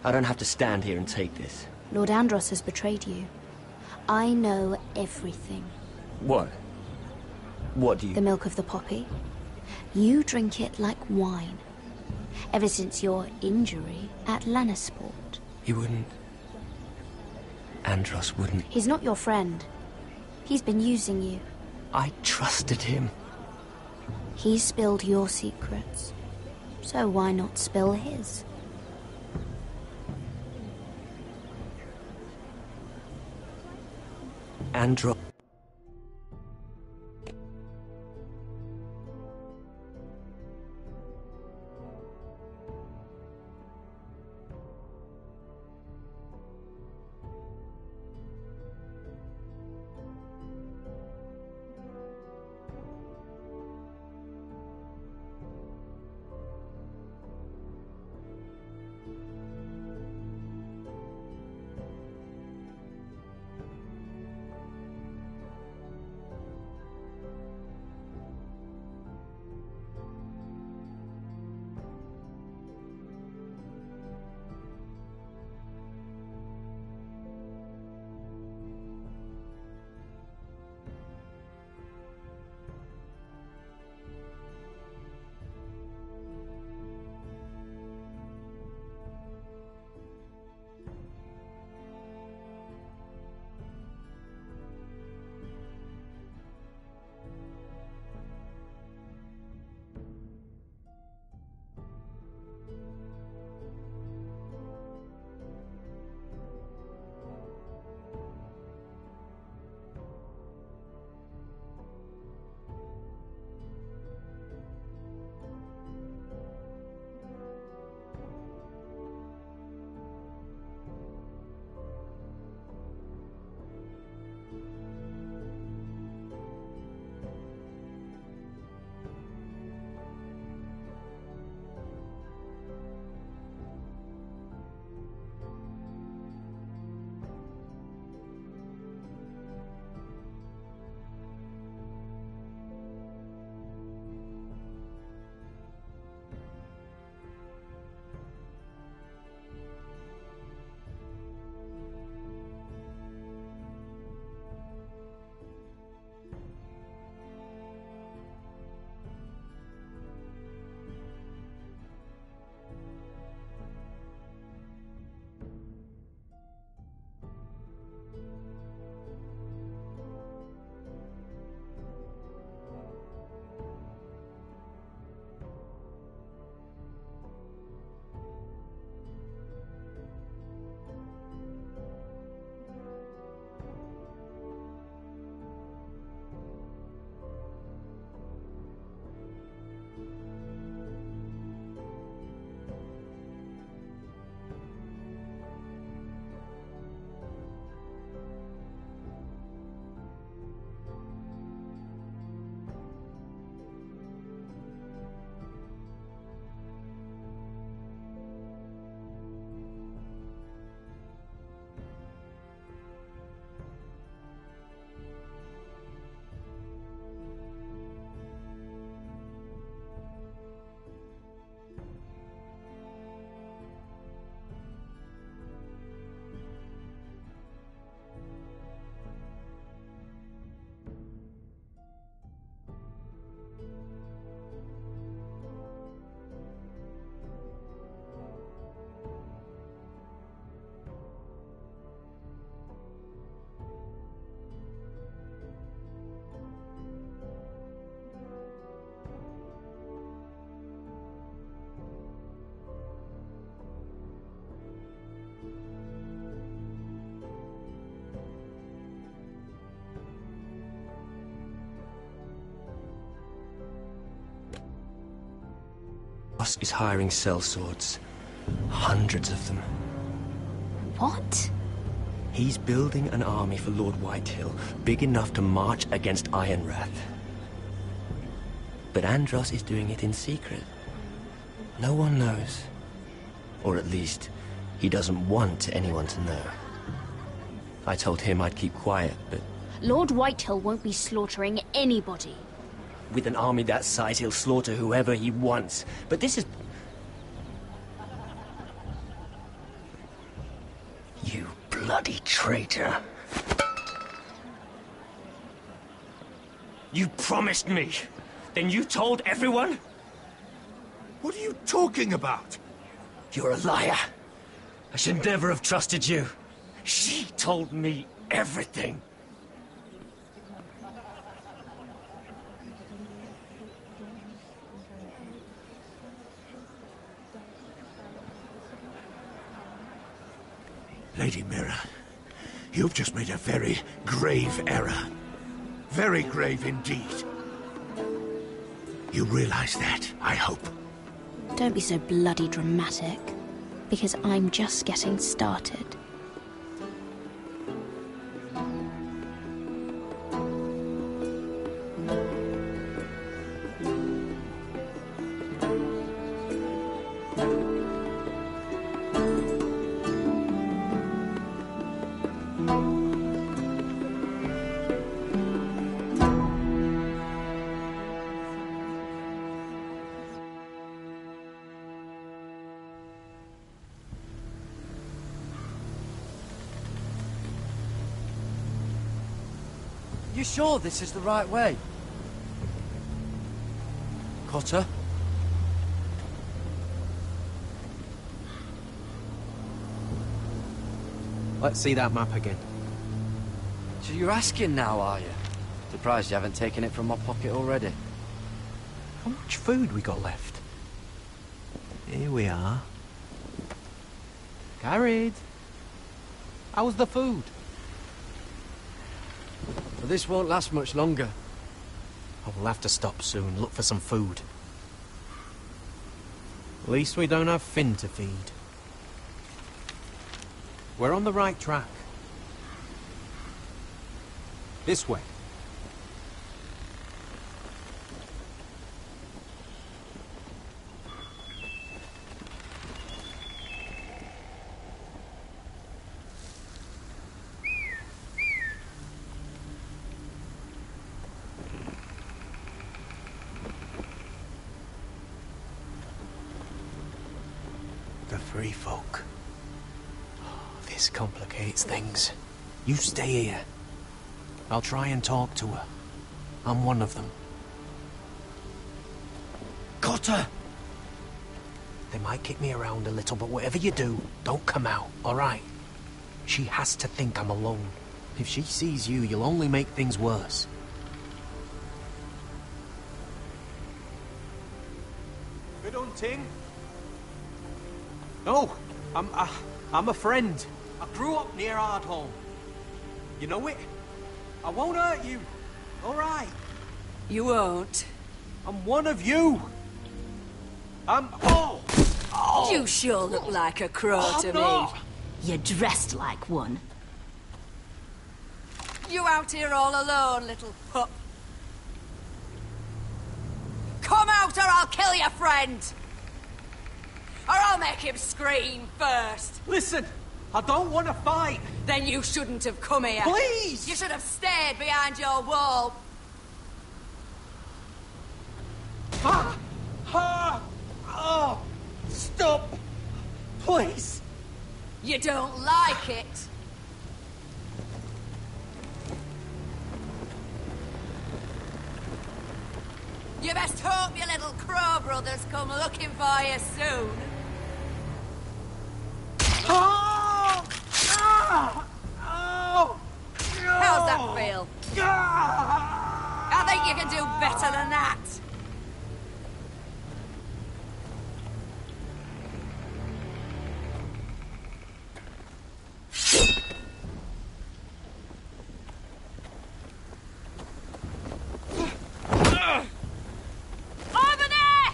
I don't have to stand here and take this. Lord Andros has betrayed you. I know everything. What? What do you... The milk of the poppy. You drink it like wine. Ever since your injury at Lannisport. He wouldn't... Andros wouldn't... He's not your friend. He's been using you. I trusted him. He spilled your secrets. So why not spill his? Andros. Is hiring sellswords. Hundreds of them. What? He's building an army for Lord Whitehill, big enough to march against Ironrath. But Andros is doing it in secret. No one knows. Or at least, he doesn't want anyone to know. I told him I'd keep quiet, but... Lord Whitehill won't be slaughtering anybody. With an army that size, he'll slaughter whoever he wants. But this is... You bloody traitor. You promised me. Then you told everyone? What are you talking about? You're a liar. I should never have trusted you. She told me everything. Lady Mira, You've just made a very grave error. Very grave indeed. You realize that, I hope. Don't be so bloody dramatic, because I'm just getting started. You sure this is the right way? Cotter? Let's see that map again. So you're asking now, are you? Surprised you haven't taken it from my pocket already. How much food we got left? Here we are. Carried. How's the food? Well, this won't last much longer. Oh, we'll have to stop soon, look for some food. At least we don't have Finn to feed. We're on the right track. This way. The free folk. This complicates things. You stay here. I'll try and talk to her. I'm one of them. Cotter! They might kick me around a little, but whatever you do, don't come out, alright? She has to think I'm alone. If she sees you, you'll only make things worse. Good hunting. No, I'm a friend. I grew up near Ardholm. You know it? I won't hurt you. All right. You won't. I'm one of you. Oh! You sure look like a crow to me. You're dressed like one. You out here all alone, little pup? Come out or I'll kill your friend! Or I'll make him scream first. Listen, I don't want to fight. Then you shouldn't have come here. Please! You should have stayed behind your wall. Oh! Stop! Please! You don't like it. You best hope your little crow brothers come looking for you soon. Oh! Ah! Oh! How's that feel? I think you can do better than that. Over there!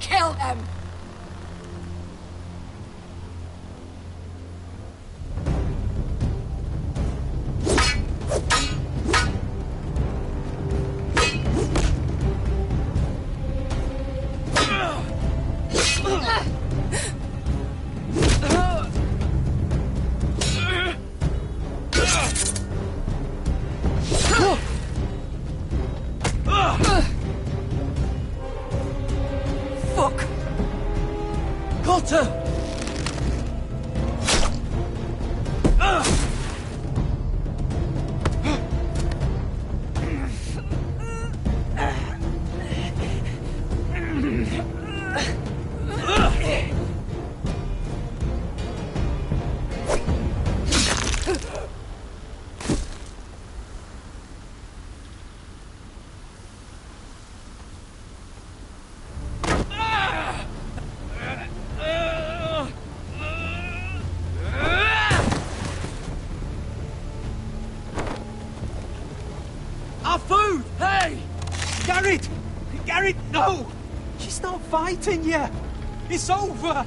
Kill them! Fuck! Garrett! Garrett, no! She's not fighting you! It's over!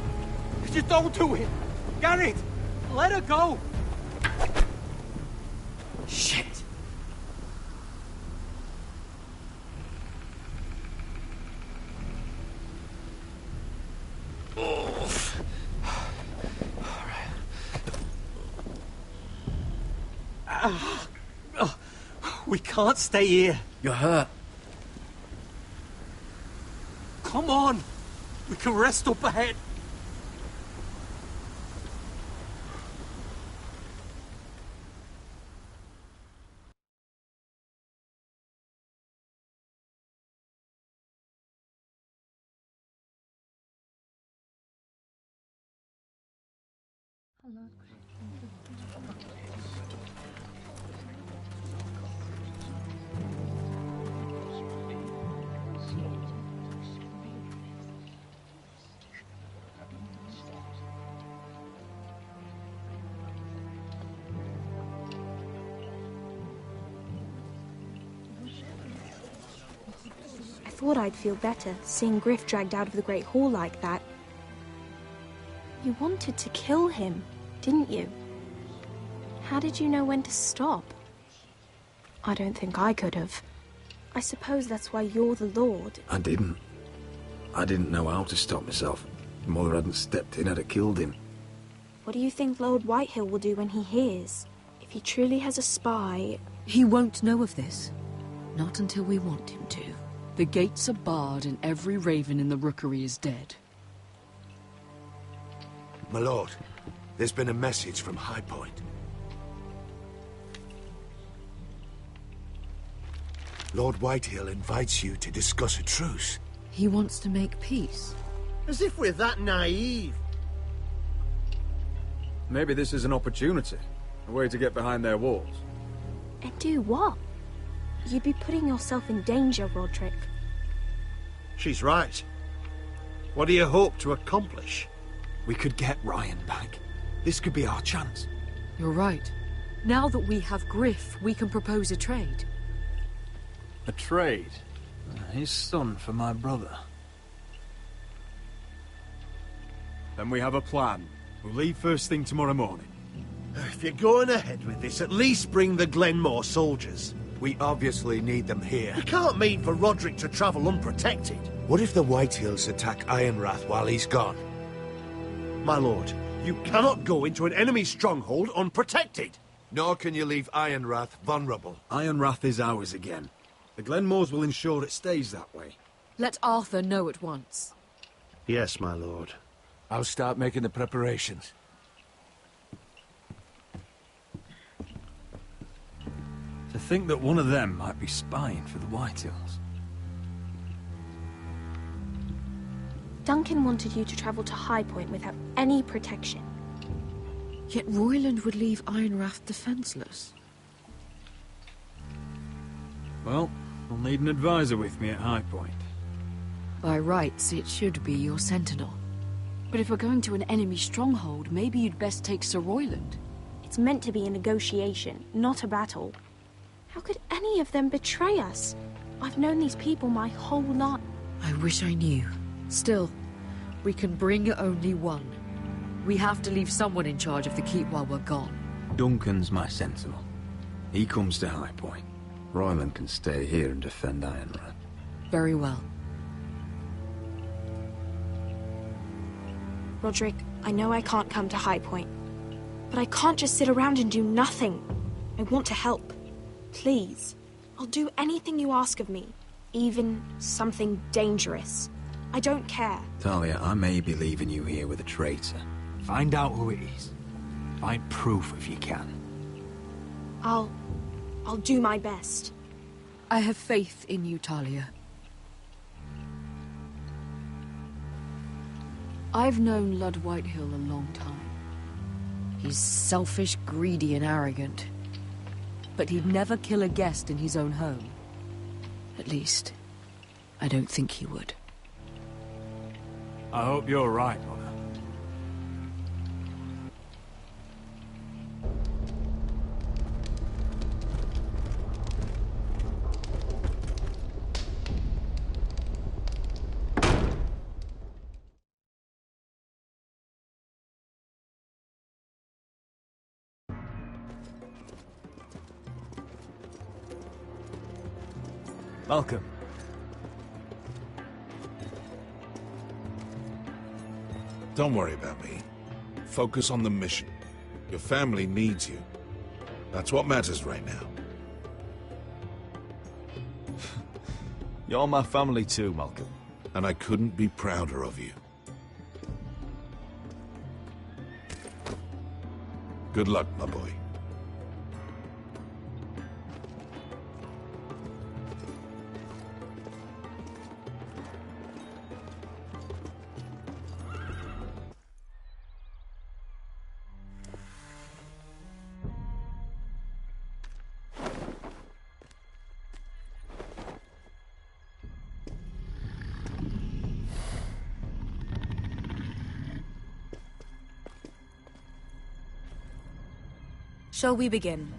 Just don't do it! Garrett, let her go! Shit! We can't stay here. You're hurt. Come on! We can rest up ahead. I thought I'd feel better seeing Griff dragged out of the Great Hall like that. You wanted to kill him, didn't you? How did you know when to stop? I don't think I could have. I suppose that's why you're the Lord. I didn't. I didn't know how to stop myself. Mother hadn't stepped in, I'd have killed him. What do you think Lord Whitehill will do when he hears? If he truly has a spy... He won't know of this. Not until we want him to. The gates are barred and every raven in the rookery is dead. My lord, there's been a message from High Point. Lord Whitehill invites you to discuss a truce. He wants to make peace. As if we're that naive. Maybe this is an opportunity. A way to get behind their walls. And do what? You'd be putting yourself in danger, Roderick. She's right. What do you hope to accomplish? We could get Ryan back. This could be our chance. You're right. Now that we have Griff, we can propose a trade. A trade? His son for my brother. Then we have a plan. We'll leave first thing tomorrow morning. If you're going ahead with this, at least bring the Glenmore soldiers. We obviously need them here. You can't mean for Roderick to travel unprotected. What if the Whitehills attack Ironrath while he's gone? My lord, you cannot go into an enemy stronghold unprotected. Nor can you leave Ironrath vulnerable. Ironrath is ours again. The Glenmores will ensure it stays that way. Let Arthur know at once. Yes, my lord. I'll start making the preparations. To think that one of them might be spying for the Whitehills. Duncan wanted you to travel to High Point without any protection. Yet Royland would leave Ironrath defenseless. Well, I'll need an advisor with me at High Point. By rights, it should be your sentinel. But if we're going to an enemy stronghold, maybe you'd best take Sir Royland. It's meant to be a negotiation, not a battle. How could any of them betray us? I've known these people my whole life. I wish I knew. Still, we can bring only one. We have to leave someone in charge of the keep while we're gone. Duncan's my sentinel. He comes to High Point. Royland can stay here and defend Ironrath. Very well. Roderick, I know I can't come to High Point, but I can't just sit around and do nothing. I want to help. Please. I'll do anything you ask of me. Even something dangerous. I don't care. Talia, I may be leaving you here with a traitor. Find out who it is. Find proof if you can. I'll do my best. I have faith in you, Talia. I've known Lord Whitehill a long time. He's selfish, greedy, and arrogant. But he'd never kill a guest in his own home. At least, I don't think he would. I hope you're right, Mother. Welcome. Don't worry about me. Focus on the mission. Your family needs you. That's what matters right now. You're my family too, Malcolm. And I couldn't be prouder of you. Good luck, my boy. Shall we begin?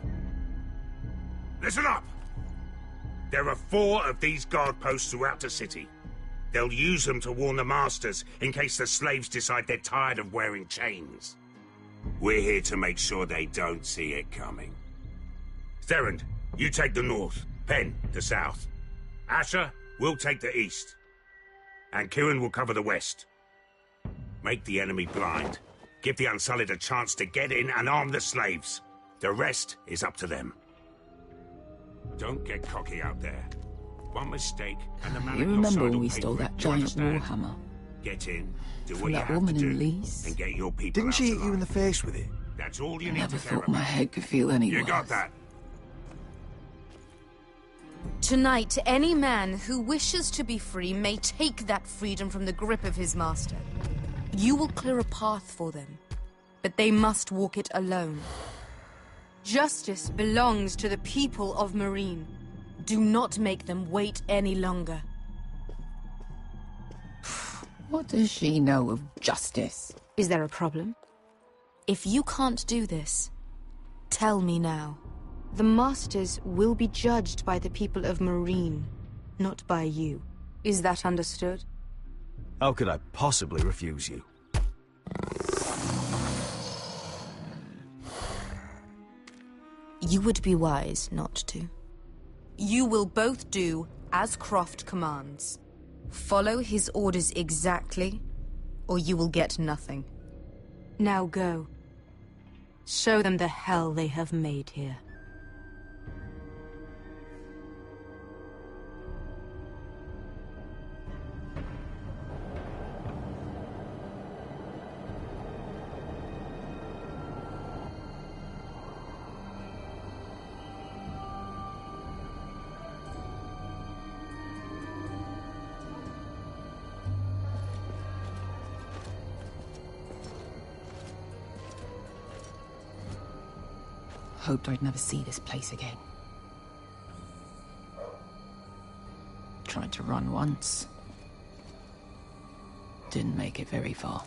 Listen up! There are 4 of these guard posts throughout the city. They'll use them to warn the masters in case the slaves decide they're tired of wearing chains. We're here to make sure they don't see it coming. Therend, you take the north. Penn, the south. Asher, we'll take the east. And Kieran will cover the west. Make the enemy blind. Give the Unsullied a chance to get in and arm the slaves. The rest is up to them. Don't get cocky out there. One mistake, and the man You at your remember side when will we pay stole for it. that Do you giant understand? warhammer? Get in, do From what you that have woman to do, in Lease? and get your people Didn't out she hit alive. you in the face with it? That's all you need Never to care thought my about. head could feel any You worse. got that? Tonight, any man who wishes to be free may take that freedom from the grip of his master. You will clear a path for them, but they must walk it alone. Justice belongs to the people of Marine. Do not make them wait any longer. What does she know of justice? Is there a problem? If you can't do this, tell me now. The Masters will be judged by the people of Marine, not by you. Is that understood? How could I possibly refuse you? You would be wise not to. You will both do as Croft commands. Follow his orders exactly, or you will get nothing. Now go. Show them the hell they have made here. Hoped I'd never see this place again. Tried to run once. Didn't make it very far.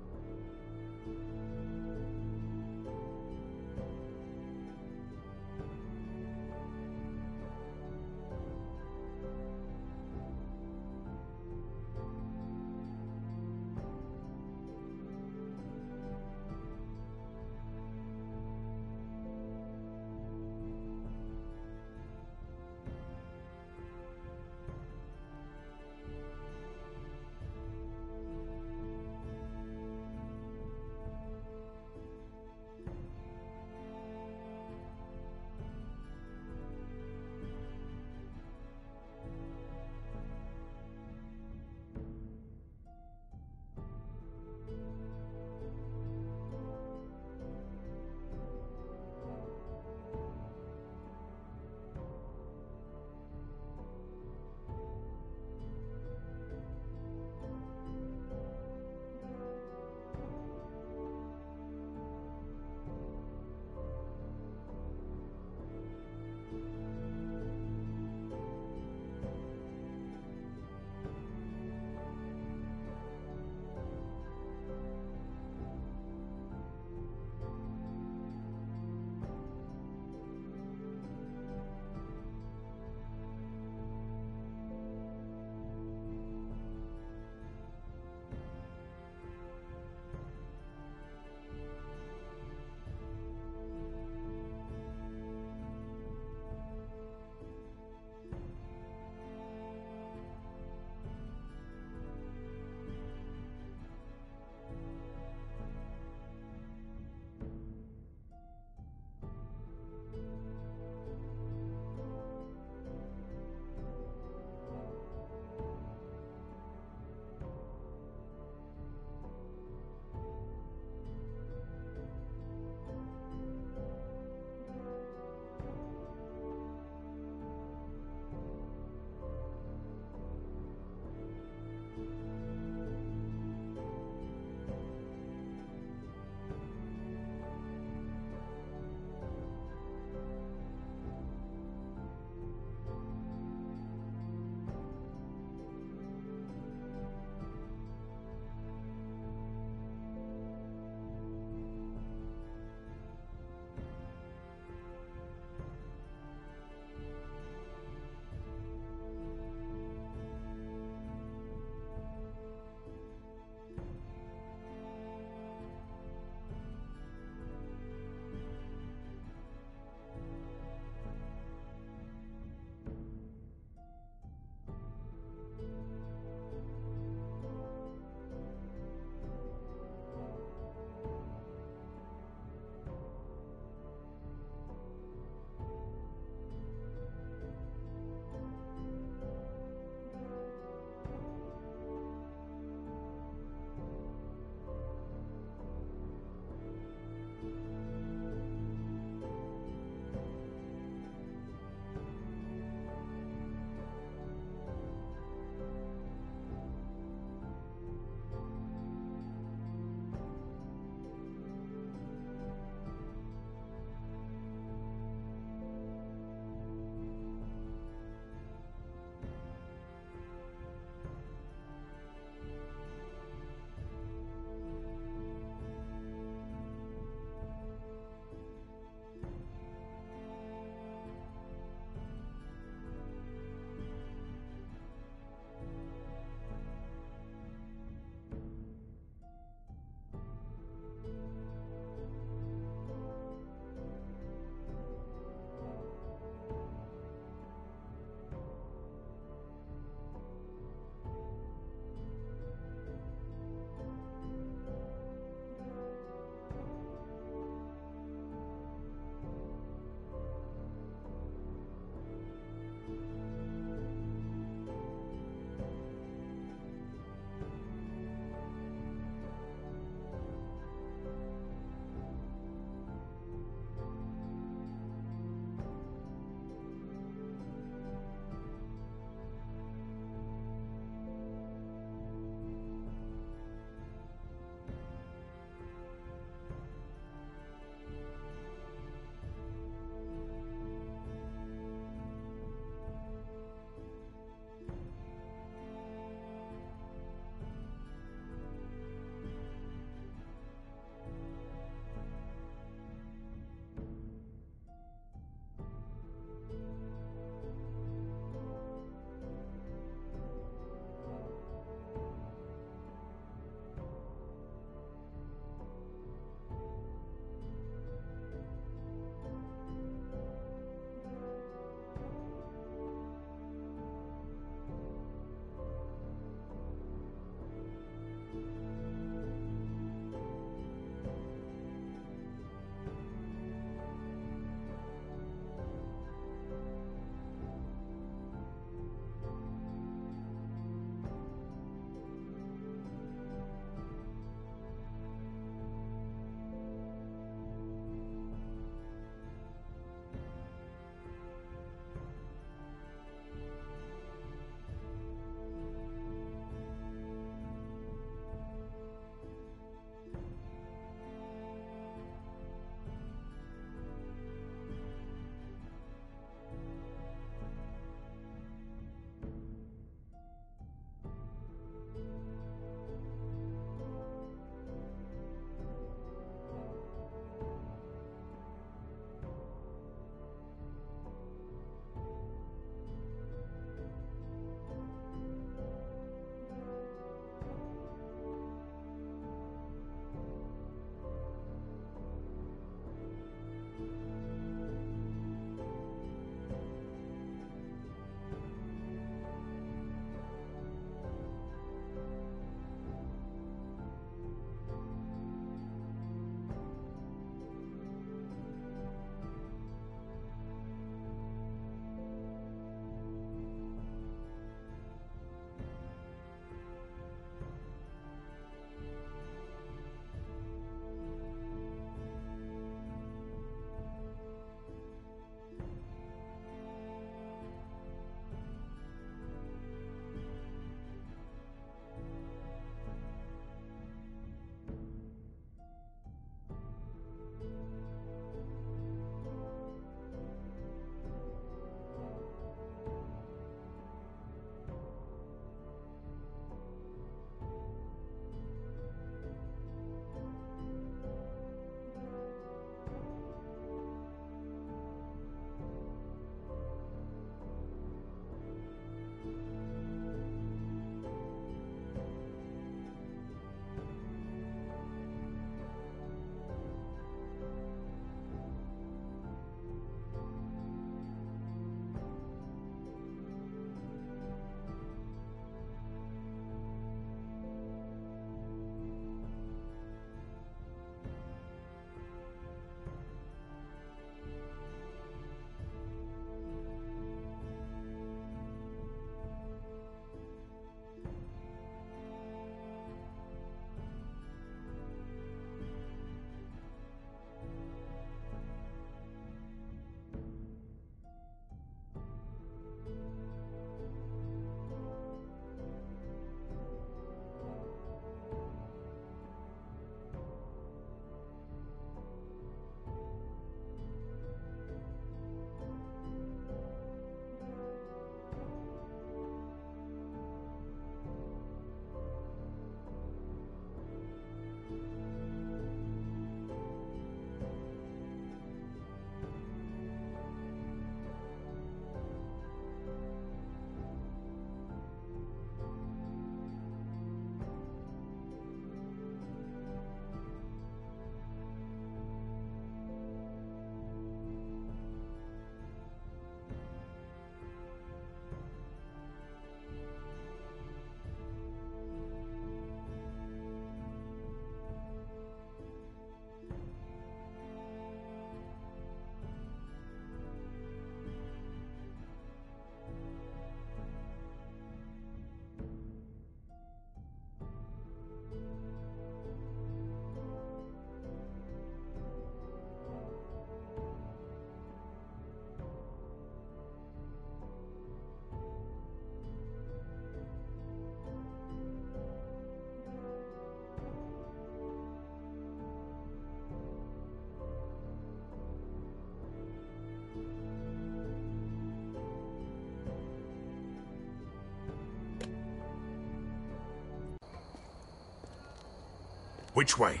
Which way?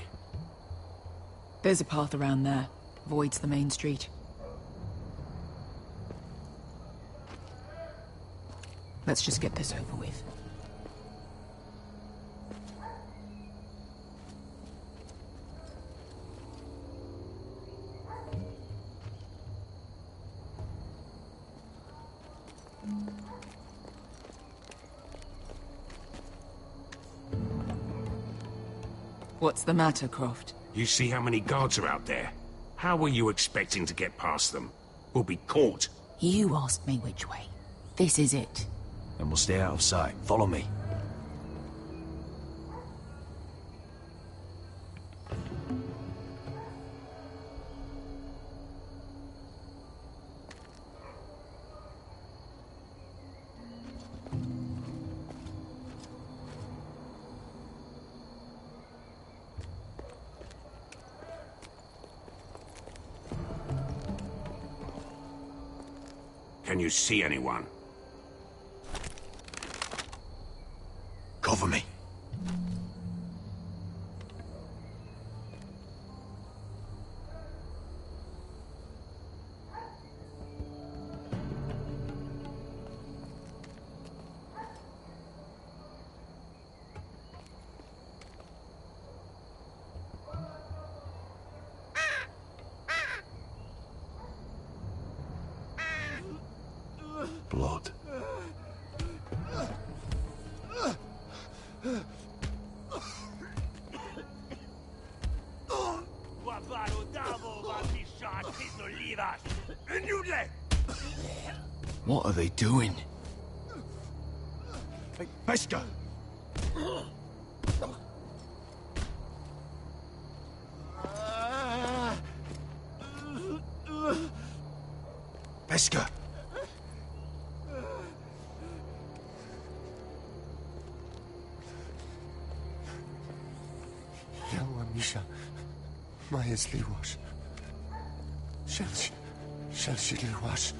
There's a path around there. Avoids the main street. Let's just get this over with. What's the matter, Croft? You see how many guards are out there? How were you expecting to get past them? We'll be caught. You asked me which way. This is it. And we'll stay out of sight. Follow me. Can you see anyone? Cover me. Blood. What are they doing? Hey, Pesca! Pesca! Misha, Если wash. Shall wash.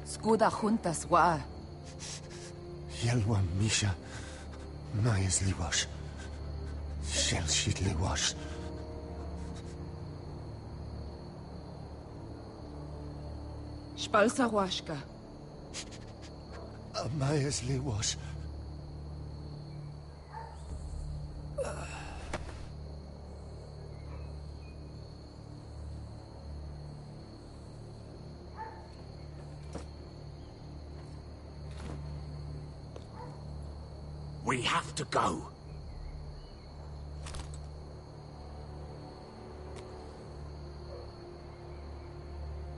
Skuda juntas wa. Yelwa Misha, Если wash. Shall wash. Spalsa washka. Если wash. We have to go.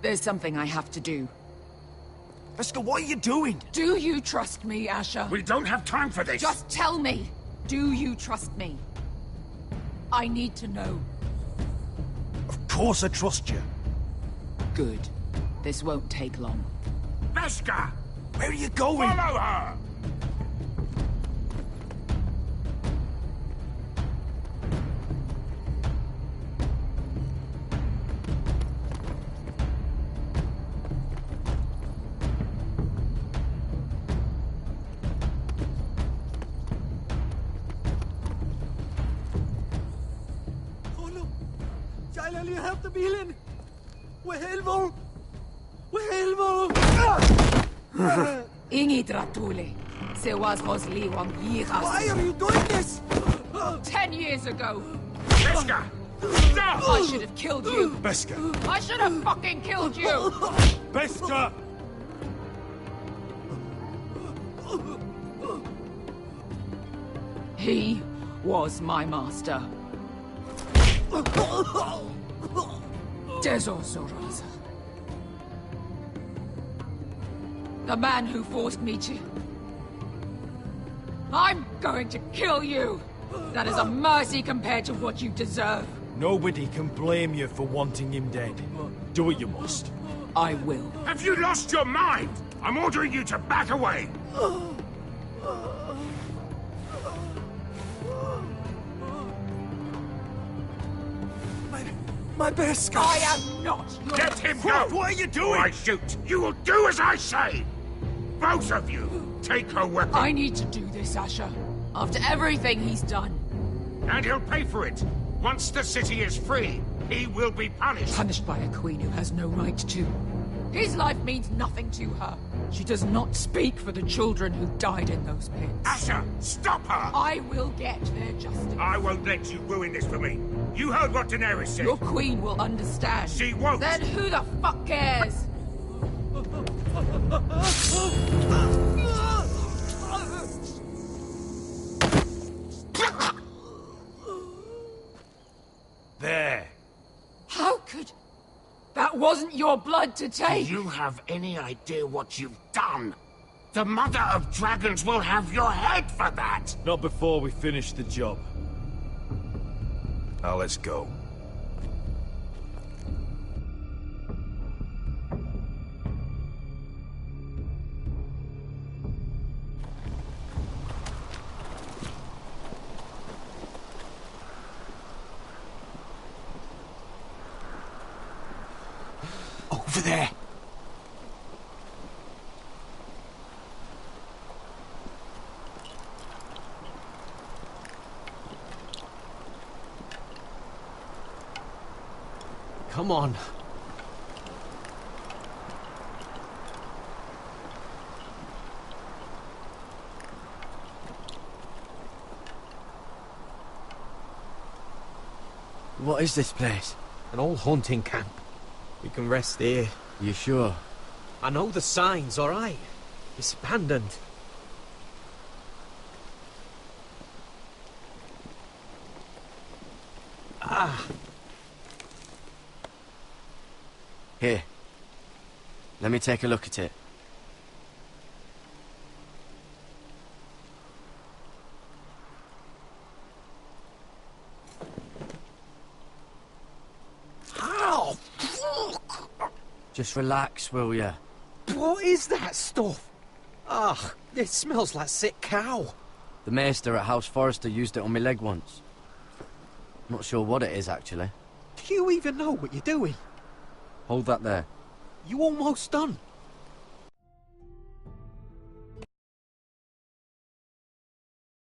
There's something I have to do. Pesca, what are you doing? Do you trust me, Asher? We don't have time for this. Just tell me. Do you trust me? I need to know. Of course I trust you. Good. This won't take long. Pesca! Where are you going? Follow her! Ingidratule. Sewas Rosliwam Yiras. Why are you doing this? 10 years ago. Pesca! Stop! I should have killed you. Pesca! I should have fucking killed you. Pesca! He was my master. Dezozoraza. The man who forced me to... I'm going to kill you! That is a mercy compared to what you deserve. Nobody can blame you for wanting him dead. Do what you must. I will. Have you lost your mind? I'm ordering you to back away. My best guy. I am not your... Let him go! What are you doing? Or I shoot. You will do as I say. Both of you, take her weapon. I need to do this, Asher. After everything he's done. And he'll pay for it. Once the city is free, he will be punished. Punished by a queen who has no right to. His life means nothing to her. She does not speak for the children who died in those pits. Asher, stop her! I will get their justice. I won't let you ruin this for me. You heard what Daenerys said. Your queen will understand. She won't. Then who the fuck cares? There. How could... That wasn't your blood to take! Do you have any idea what you've done? The Mother of Dragons will have your head for that! Not before we finish the job. Now let's go. Over there! Come on. What is this place? An old hunting camp. We can rest here. You sure? I know the signs, all right? It's abandoned. Ah. Here. Let me take a look at it. How? Just relax, will ya? What is that stuff? Ugh, it smells like sick cow. The maester at House Forrester used it on my leg once. Not sure what it is, actually. Do you even know what you're doing? Hold that there. You almost done.